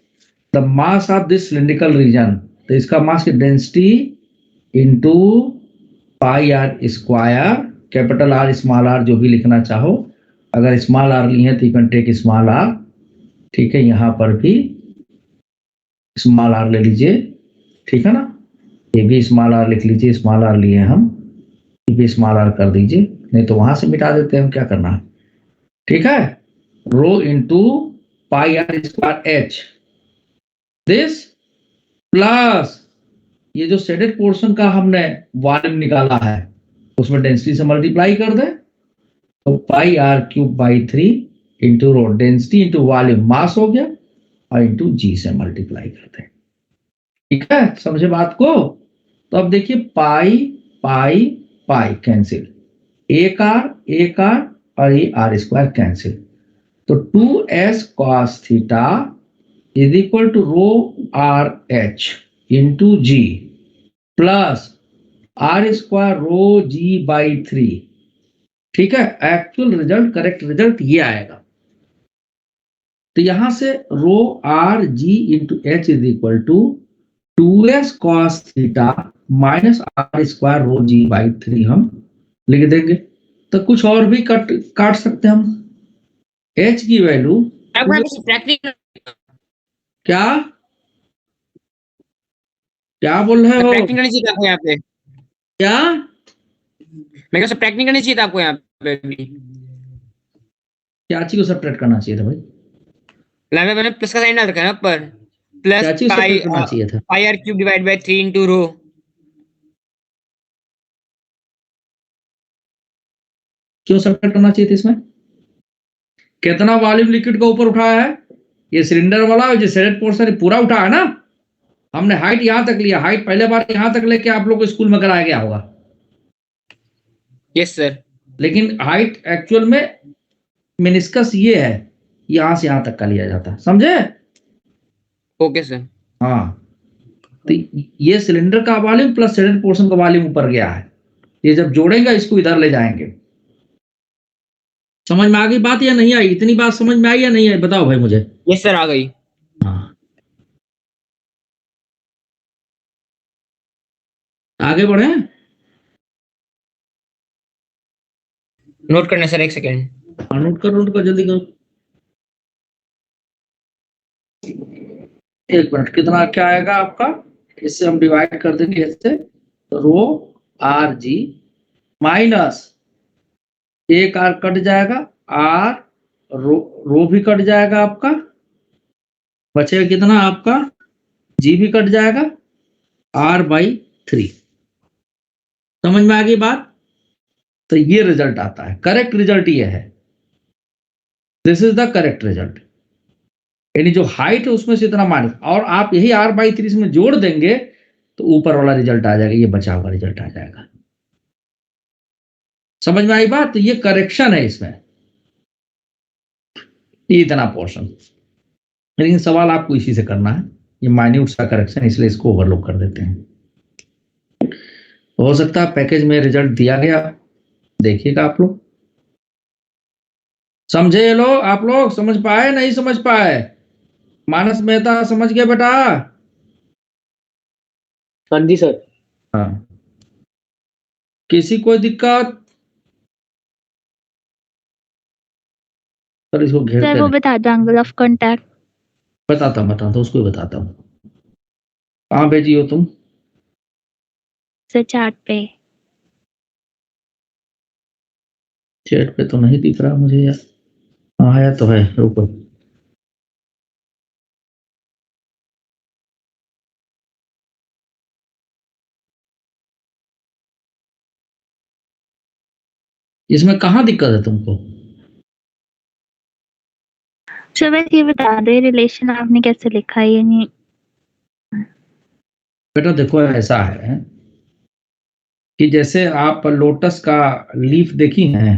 the mass of this cylindrical region। तो इसका मास की density into πr square, capital R small R जो भी लिखना चाहो, अगर स्मॉल आर ली है तो you can take small R. ठीक है, यहां पर भी स्मॉल आर ले लीजिए, ठीक है ना, ये भी स्मॉल आर लिख लीजिए, स्मॉल आर लिए हम, ये भी स्मॉल आर कर दीजिए, नहीं तो वहां से मिटा देते हैं, क्या करना है। ठीक है, rho into πr square h this plus ये जो शेडेड पोर्शन का हमने वॉल्यूम निकाला है उसमें डेंसिटी से मल्टीप्लाई कर दे तो πr³/3 into rho, density into volume mass हो गया, और इंटू जी से मल्टीप्लाई कर दे। ठीक है, समझे बात को? तो अब देखिए पाई पाई पाई कैंसिल, एक आर और ये आर स्क्वायर कैंसिल, तो 2s cos theta is equal to rho R H into G plus R square rho g/3। ठीक है, एक्चुअल रिजल्ट, करेक्ट रिजल्ट ये आएगा। तो यहां से rho r g into h is equal to 2s cos theta minus r square rho g/3 हम लिख देंगे। तो कुछ और भी काट सकते हैं हम। h की वैल्यू क्या क्या बोल रहे हो? प्रैक्टिस करनी चाहिए आपको यहाँ पे। क्या मैं कहा प्रैक्टिस करनी चाहिए आपको यहाँ पे भी। क्या चीज को सब्ट्रैक्ट करना चाहिए था भाई? मैंने प्लस का साइन डाल रखा है ना पर, प्लस क्या चीज सब्ट्रैक्ट करना चाहिए था? πr³ divide by 3 into rho. क्यों सब्ट्रैक्ट करना चाहिए था इसमें? कितना वॉल्यूम लिक्विड का ऊपर उठाया है? ये सिलेंडर वाला जो शेडेड पोर्शन पूरा उठा है ना, हमने हाइट यहां तक लिया, हाइट पहले बार यहां तक लेके आप लोग को स्कूल में कराया गया होगा। Yes sir. लेकिन हाइट एक्चुअल में मेनिस्कस ये है, यहां से यहां तक का लिया जाता है, समझे? Okay sir. हाँ, तो ये सिलेंडर का वॉल्यूम प्लस शेडेड पोर्शन का वॉल्यूम ऊपर गया है, ये जब जोड़ेगा इसको इधर ले जाएंगे। समझ में आ गई बात या नहीं आई? इतनी बात समझ में आई या नहीं आई बताओ भाई मुझे। यस सर, आ गई। हाँ, आगे बढ़े। नोट करना सर, एक सेकेंड। नोट कर जल्दी करो। एक मिनट, कितना क्या आएगा आपका? इससे हम डिवाइड कर देंगे इससे, रो आर जी माइनस एक आर कट जाएगा, आर रो भी कट जाएगा आपका, बचेगा कितना आपका, जी भी कट जाएगा, R/3। समझ में आ गई बात? तो ये रिजल्ट आता है, करेक्ट रिजल्ट ये है, this is the correct result. यानी जो हाइट है उसमें से इतना माइनस, और आप यही R/3 इसमें जोड़ देंगे तो ऊपर वाला रिजल्ट आ जाएगा, ये बचा हुआ रिजल्ट आ जाएगा। समझ में आई बात? तो ये करेक्शन है इसमें, ये इतना पोर्शन। लेकिन सवाल आपको इसी से करना है, ये माइन्यूट सा करेक्शन, इसलिए इसको ओवरलुक कर देते हैं। हो सकता है पैकेज में रिजल्ट दिया गया, देखिएगा आप लोग। समझे ये लोग? आप लोग समझ पाए नहीं समझ पाए? मानस मेहता समझ गए बेटा? हाँ जी सर। हाँ, किसी कोई दिक्कत? सर इसको घेरते सर वो नहीं। बता दो एंगल ऑफ कांटेक्ट। बताता हूँ उसको ही बताता हूँ। कहाँ भेजी हो तुम? सर चार्ट पे। चैट पे तो नहीं दिख रहा मुझे यार। हाँ आया तो है, रुको। इसमें कहाँ दिक्कत है तुमको? सर बस ये बता दे रिलेशन आपने कैसे लिखा है, ये नहीं। बेटा देखो ऐसा है कि जैसे आप लोटस का लीफ देखी हैं,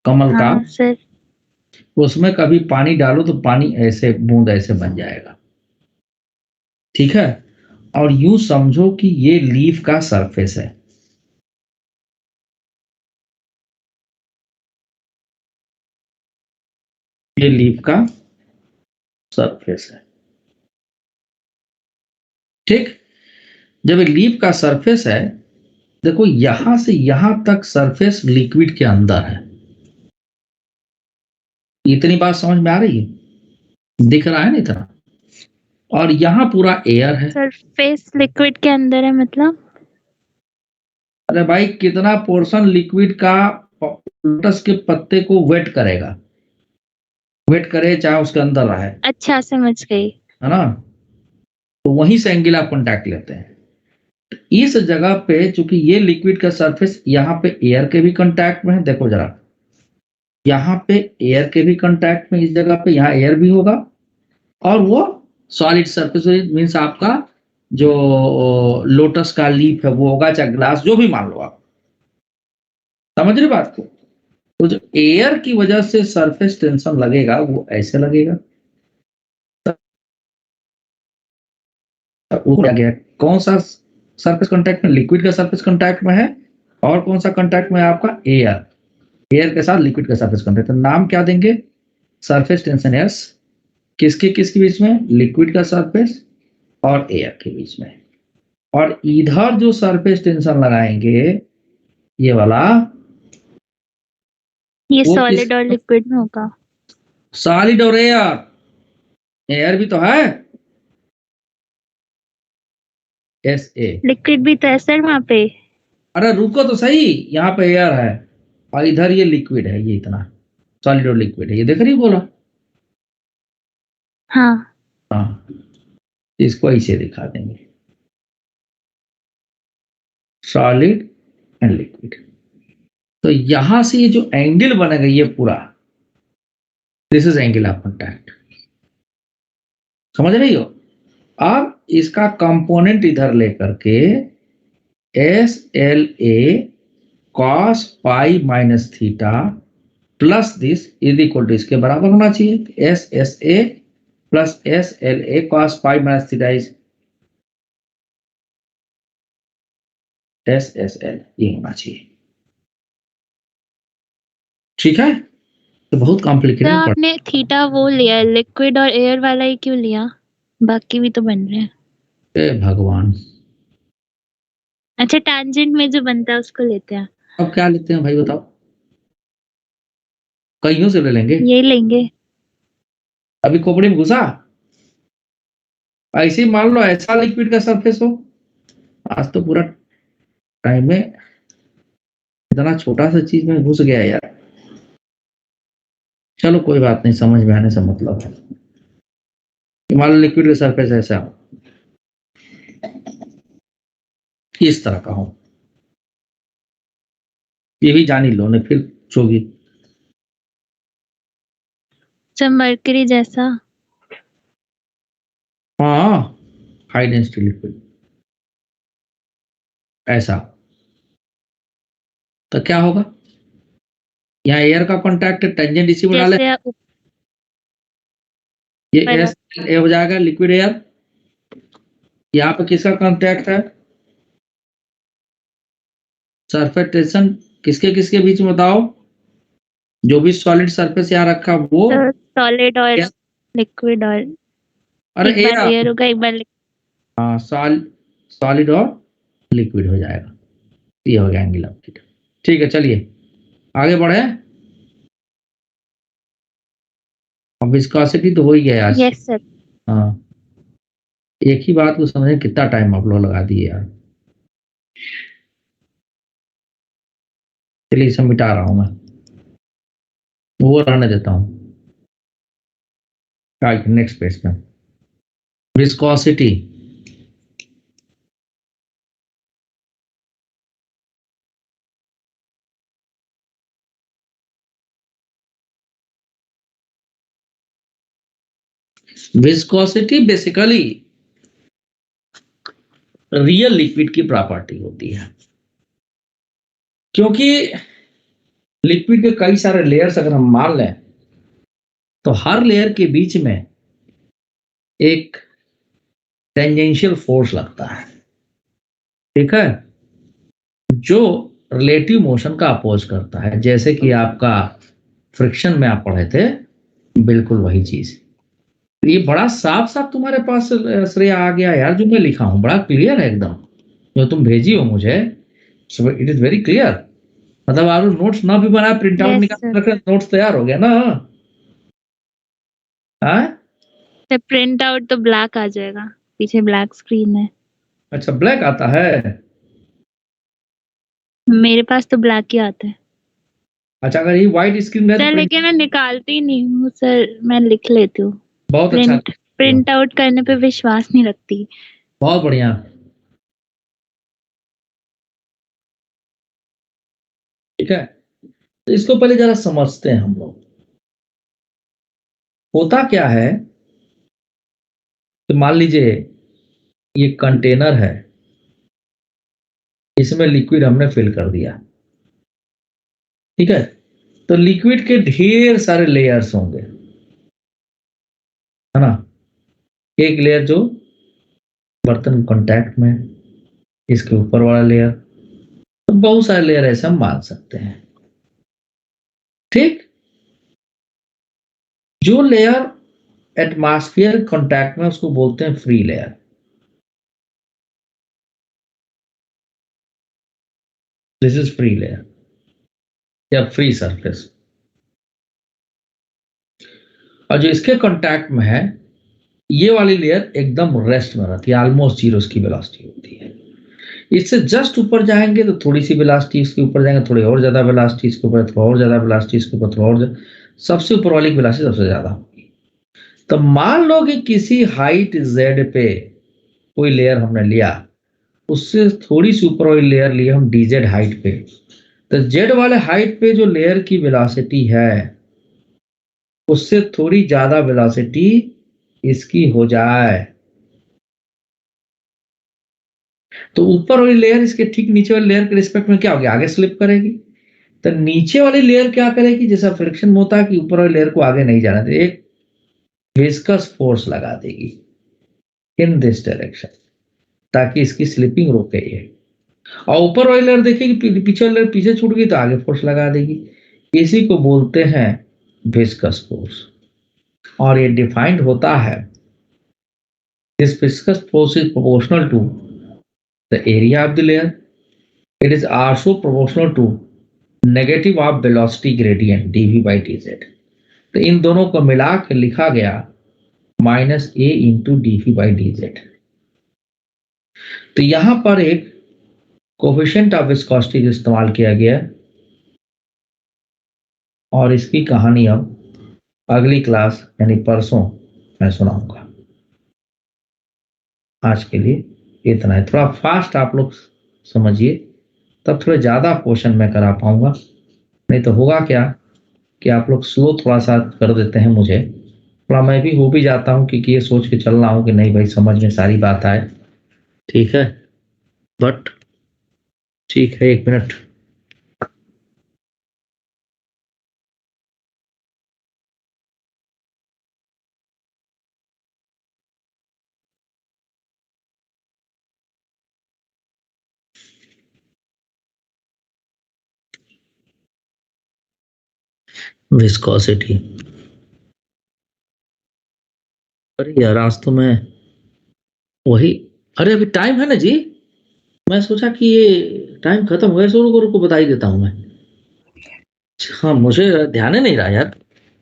कमल का, हाँ सर। उसमें कभी पानी डालो तो पानी ऐसे बूंद ऐसे बन जाएगा, ठीक है? और यूं समझो कि ये लीफ का सरफेस है, ये लीफ का सरफेस है, ठीक? जब ये लीफ का सरफेस है, देखो यहां से यहां तक सरफेस लिक्विड के अंदर है। इतनी बात समझ में आ रही है? दिख रहा है ना इतना? और यहां पूरा एयर है। सरफेस लिक्विड के अंदर है मतलब? अरे भाई कितना पोर्शन लिक्विड का लोटस के पत्ते को वेट करेगा, वेट करे चाहे उसके अंदर रहे, अच्छा समझ गई। है ना? तो वहीं से एंगल ऑफ कांटेक्ट लेते हैं। इस जगह पे चूंकि ये लिक्विड का सरफेस यहाँ पे एयर के भी कांटेक्ट में है, देखो जरा, यहाँ पे एयर के भी कांटेक्ट में, इस जगह पे यहाँ एयर भी होगा, और वो सॉलिड सरफेस मीन्स आपका जो लोटस का लीफ है वो होगा, चाहे ग्लास जो भी मान लो आप। समझ रहे बात को? तो जो एयर की वजह से सरफेस टेंशन लगेगा वो ऐसे लगेगा। ऊपर आ गया, कौन सा सरफेस कांटेक्ट में? लिक्विड का सरफेस कांटेक्ट में है, और कौन सा कांटेक्ट में है आपका? एयर, एयर के साथ लिक्विड का सरफेस कांटेक्ट। तो नाम क्या देंगे? Surface tension S. किसके किसके बीच में? लिक्विड का सरफेस और एयर के बीच में। और इधर जो सरफेस टेंशन लगाएंगे ये वाला, ये वो सॉलिड और लिक्विड में होगा। सॉलिड और एयर, एयर भी तो है, SA। लिक्विड भी तो है सर वहाँ पे। अरे रुको तो सही, यहाँ पे एयर है और इधर ये लिक्विड है, ये इतना सॉलिड और लिक्विड है, ये देख रही बोला? हाँ। हाँ, इसको ऐसे दिखा देंगे, सॉलिड एंड लिक्विड। तो यहां से ये जो एंगल बनेगा ये पूरा, this is angle of contact. समझ रही हो? अब इसका कंपोनेंट इधर लेकर के SLA cos pi minus theta plus this is equal to, इसके बराबर होना चाहिए। SSA प्लस SLA cos pi minus theta is SSL, ये होना चाहिए, ठीक है? तो बहुत तो कॉम्प्लिकेटेड पड़, आपने थीटा वो लिया है, लिक्विड और एयर वाला ही क्यों लिया? बाकी भी तो बन रहे हैं। हे भगवान। अच्छा टैंजेंट में जो बनता है उसको लेते हैं। अब क्या लेते हैं भाई बताओ? कईयों से ले लेंगे? ये लेंगे। अभी खोपड़ी में घुसा? ऐसे ही मान लो ऐसा लिक्विड का सरफेस हो। आज तो पूरा टाइम में इतना छोटा सा चीज में घुस गया यार। चलो कोई बात नहीं, समझ में आने से मतलब है। मान लो लिक्विड का सरफेस ऐसा हो, इस तरह का हो, ये भी जान ही लो, ने फिर पूछोगी। सर मरकरी जैसा। हाँ, हाई डेंसिटी लिक्विड ऐसा, तो क्या होगा, यहाँ एयर का कॉन्टैक्ट टेंजेंट इसी बना ले, जैसे ये ऊपर एस ए हो जाएगा लिक्विड एयर। यहाँ पे किसका कॉन्टैक्ट है, सरफेस टेंशन किसके किसके बीच में बताओ, जो भी सॉलिड सरफेस यहाँ रखा वो, सॉलिड और Yes. लिक्विड और अरे एक बार एयर, एयर होगा एक बार हाँ सॉलिड और लिक्विड हो जाएगा, ये हो गया एंगल ऑफ थीटा। ठीक है, चलिए आगे बढ़े। अब विस्कोसिटी तो हो ही गया आज। Yes sir. हाँ, एक ही बात को समझने कितना टाइम आप लोग लगा दिए यार। चलिए इसे मिटा रहा हूं मैं, वो रहने देता हूं। नेक्स्ट पेज में viscosity, viscosity basically real liquid की प्रॉपर्टी होती है, क्योंकि लिक्विड के कई सारे लेयर्स अगर हम मान लें तो हर लेयर के बीच में एक टेंजेंशियल फोर्स लगता है, ठीक है, जो रिलेटिव मोशन का अपोज करता है, जैसे कि आपका फ्रिक्शन में आप पढ़े थे, बिल्कुल वही चीज। ये बड़ा साफ साफ तुम्हारे पास श्रेय आ गया यार, जो मैं लिखा हूं बड़ा क्लियर है एकदम, जो तुम भेजी हो मुझे, इट इज वेरी क्लियर। मतलब आप नोट्स ना भी बनाए, प्रिंट आउट Yes, निकाल रखे, नोट्स तैयार हो गया ना। हाँ, प्रिंट आउट तो ब्लैक आ जाएगा, पीछे ब्लैक स्क्रीन है। अच्छा ब्लैक आता है, मेरे पास तो ब्लैक ही आता है अच्छा अगर ये व्हाइट स्क्रीन रहे सर, तो लेकिन मैं निकालती नहीं हूँ सर, मैं लिख लेती हूँ। बहुत अच्छा, प्रिंट आउट करने पे विश्वास नहीं रखती। बहुत बढ़िया। ठीक है, तो इसको पहले जरा समझते हैं हम लोग। होता क्या है, तो मान लीजिए ये कंटेनर है, इसमें लिक्विड हमने फिल कर दिया, ठीक है, तो लिक्विड के ढेर सारे लेयर्स होंगे, है ना। एक लेयर जो बर्तन कांटेक्ट में, इसके ऊपर वाला लेयर, तो बहुत सारे लेयर ऐसे हम मान सकते हैं, ठीक। जो लेयर एटमॉस्फेयर कांटेक्ट में, उसको बोलते हैं free layer. This is free layer या फ्री सरफेस। और जो इसके कांटेक्ट में है, ये वाली लेयर एकदम रेस्ट में रहती है, ऑलमोस्ट जीरो इसकी वेलोसिटी होती है। इससे जस्ट ऊपर जाएंगे तो थोड़ी सी वेलोसिटी, इसके ऊपर जाएंगे थोड़ी और ज्यादा वेलोसिटी, इसके ऊपर थोड़ा और ज्यादा वेलोसिटी, इसके ऊपर थोड़ा और सबसे ऊपर वाली वेलोसिटी सबसे ज्यादा होगी। तो मान लो कि किसी हाइट z पे कोई लेयर हमने लिया, उससे थोड़ी सी ऊपर वाली लेयर ली हम dz हाइट पे, तो z वाले हाइट पे जो लेयर की वेलोसिटी है, उससे थोड़ी ज्यादा वेलोसिटी इसकी हो जाए, तो ऊपर वाली लेयर इसके ठीक नीचे वाली लेयर के रिस्पेक्ट में क्या होगी, आगे स्लिप करेगी। तो नीचे वाली लेयर क्या करेगी, जैसा फ्रिक्शन में होता है कि ऊपर वाली लेयर को आगे नहीं जाना, तो एक विस्कस फोर्स लगा देगी इन दिस डायरेक्शन, ताकि इसकी स्लिपिंग रोके ये। और ऊपर वाली लेयर देखेगी पीछे वाली लेयर पीछे छूट गई तो आगे फोर्स लगा देगी। इसी को बोलते हैं विस्कस फोर्स, और ये डिफाइंड होता है, this viscous force is proportional to the area of the layer. It is also proportional to negative of velocity gradient dv by dz. तो इन दोनों को मिला के लिखा गया minus A into dv by dz। तो यहां पर एक कोफिशिएंट ऑफ विस्कोसिटी इस्तेमाल किया गया, और इसकी कहानी अब अगली क्लास यानी परसों मैं सुनाऊंगा। आज के लिए इतना है। थोड़ा फास्ट आप लोग समझिए, तब थोड़े ज्यादा क्वेश्चन मैं करा पाऊंगा। नहीं तो होगा क्या कि आप लोग स्लो थोड़ा सा कर देते हैं मुझे, थोड़ा मैं भी हो भी जाता हूँ क्योंकि ये सोच के चल रहा हूँ कि नहीं भाई समझ में सारी बात आए, ठीक है। बट ठीक है, 1 मिनट। विस्कोसिटी, अरे यार आज तो मैं वही, अरे अभी टाइम है ना जी, मैं सोचा कि ये टाइम खत्म हो गया, सो रुको रुको बता ही देता हूँ मैं। हाँ मुझे ध्यान ही नहीं रहा यार,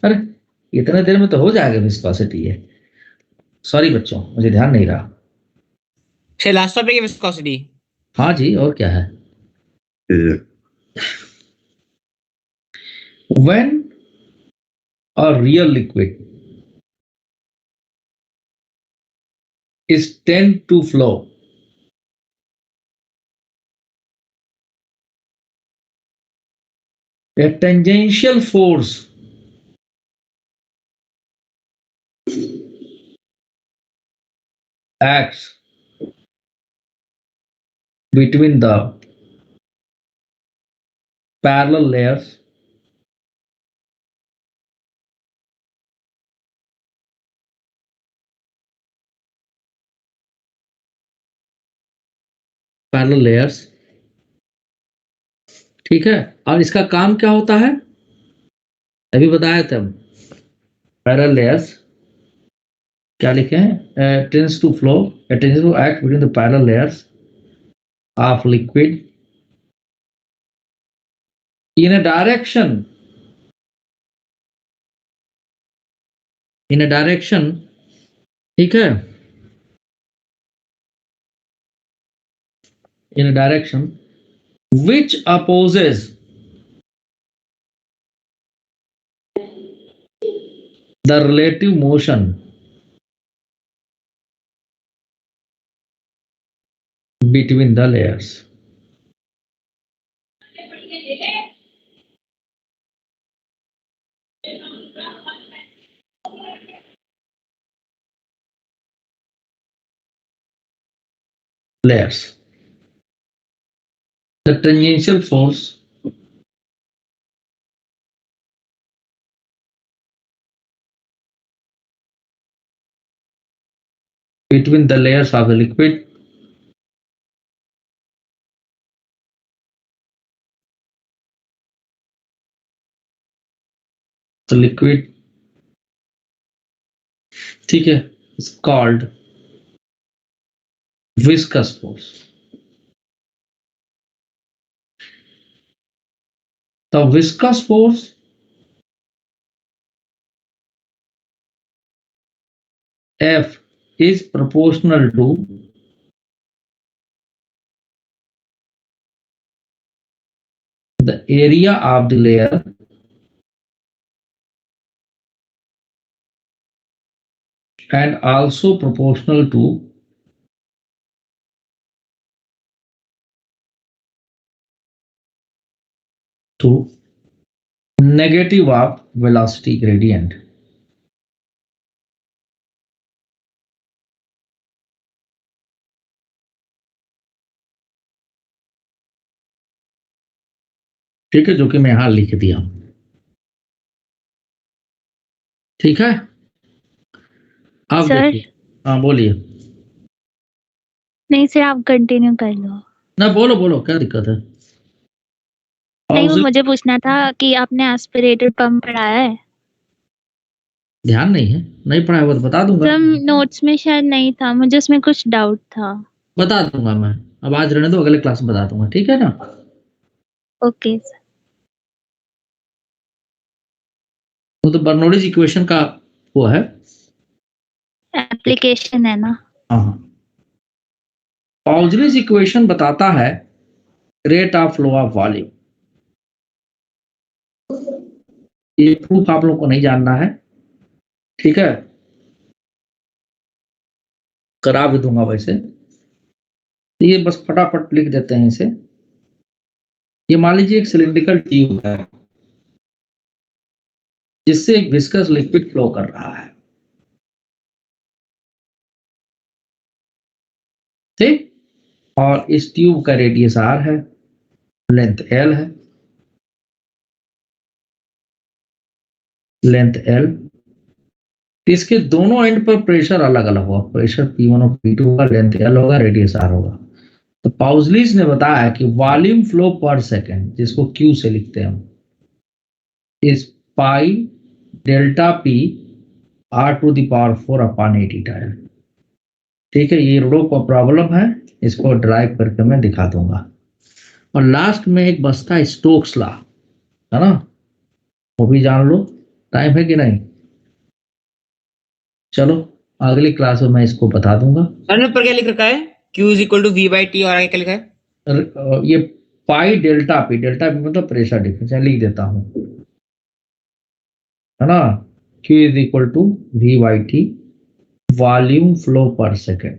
अरे इतने देर में तो हो जाएगा विस्कोसिटी है, सॉरी बच्चों मुझे ध्यान नहीं रहा। सर लास्ट टॉपिक है विस्कोसिटी। हाँ जी, और क्या है। When a real liquid is tend to flow, a tangential force acts between the parallel layers parallel layers, ठीक है। और इसका काम क्या होता है, अभी बताया था। पैरेलल लेयर्स क्या लिखे हैं, tends to flow, tends to act between the parallel layers of liquid in a direction, in a direction, ठीक है, in a direction which opposes the relative motion between the layers. Layers. The tangential force between the layers of the liquid ठीक है, is called viscous force. The viscous force F is proportional to the area of the layer and also proportional to negative of velocity gradient. ठीक है, जो कि मैं यहां लिख दिया, ठीक है। अब सर देखिए, हाँ बोलिए। नहीं सर, आप कंटिन्यू कर लो। ना बोलो बोलो, क्या दिक्कत है। नहीं, वो Auxiliary- मुझे पूछना था कि आपने एस्पिरेटेड पंप पढ़ाया है। ध्यान नहीं है, नहीं पढ़ा हुआ तो बता दूंगा। सर नोट्स में शायद नहीं था, मुझे उसमें कुछ डाउट था। बता दूंगा मैं, अब आज रहने दो, अगले क्लास में बता दूंगा, ठीक है ना। Okay sir. वो तो बर्नौलीज इक्वेशन का वो है, एप्लीकेशन है ना। हाँ। पाउजलीज इक्वेशन बताता है rate of flow of volume. ये प्रूफ आप लोगों को नहीं जानना है, ठीक है। करा भी दूंगा वैसे। तो ये बस फटाफट लिख देते हैं इसे। ये मान लीजिए एक सिलिंड्रिकल ट्यूब है जिससे एक विस्कस लिक्विड फ्लो कर रहा है, ठीक। और इस ट्यूब का रेडियस आर है, लेंथ एल है, लेंथ एल। इसके दोनों एंड पर प्रेशर अलग अलग होगा, प्रेशर P1 और P2 होगा, लेंथ एल होगा, रेडियस आर होगा। तो पाउजलिस ने बताया कि वॉल्यूम फ्लो पर सेकेंड, जिसको Q से लिखते हैं हम, is pi delta P R⁴ upon 80 time. ठीक है, ये रो का प्रॉब्लम है, इसको ड्राइव करके मैं दिखा दूंगा। और लास्ट में एक बस्ता है स्टोक्स लॉ, है ना, वो भी जान लो। टाइम है कि नहीं? चलो अगली क्लास में मैं इसको बता दूंगा। सर ऊपर क्या लिख रखा है? Q is equal to V/T और आगे क्या लिखा है? ये पाई डेल्टा पी मतलब प्रेशर डिफरेंस, लिख देता हूं, है ना। Q is equal to V/T, volume flow per second.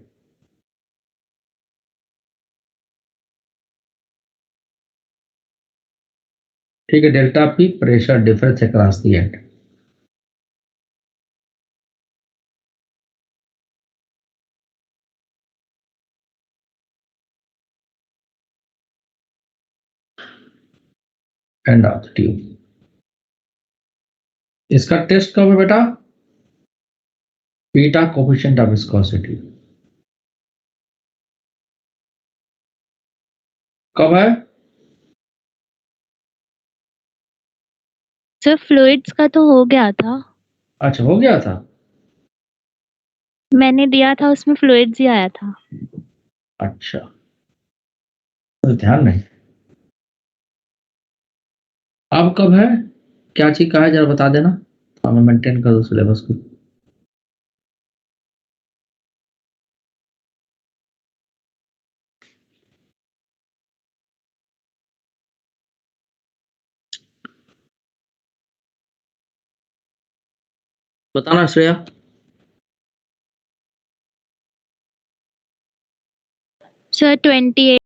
ठीक है, delta P pressure difference across the end. End of the tube. इसका टेस्ट कब है बेटा? बीटा कोफिशिएंट ऑफ विस्कोसिटी कब है? सर फ्लूइड्स का तो हो गया था, अच्छा, हो गया था। मैंने दिया था उसमें फ्लूइड्स ही आया था। अच्छा, तो ध्यान नहीं। अब कब है, क्या चीज का है, जरा बता देना, तो मैं मेंटेन कर दूं सिलेबस को। बताना श्रेया। सर 28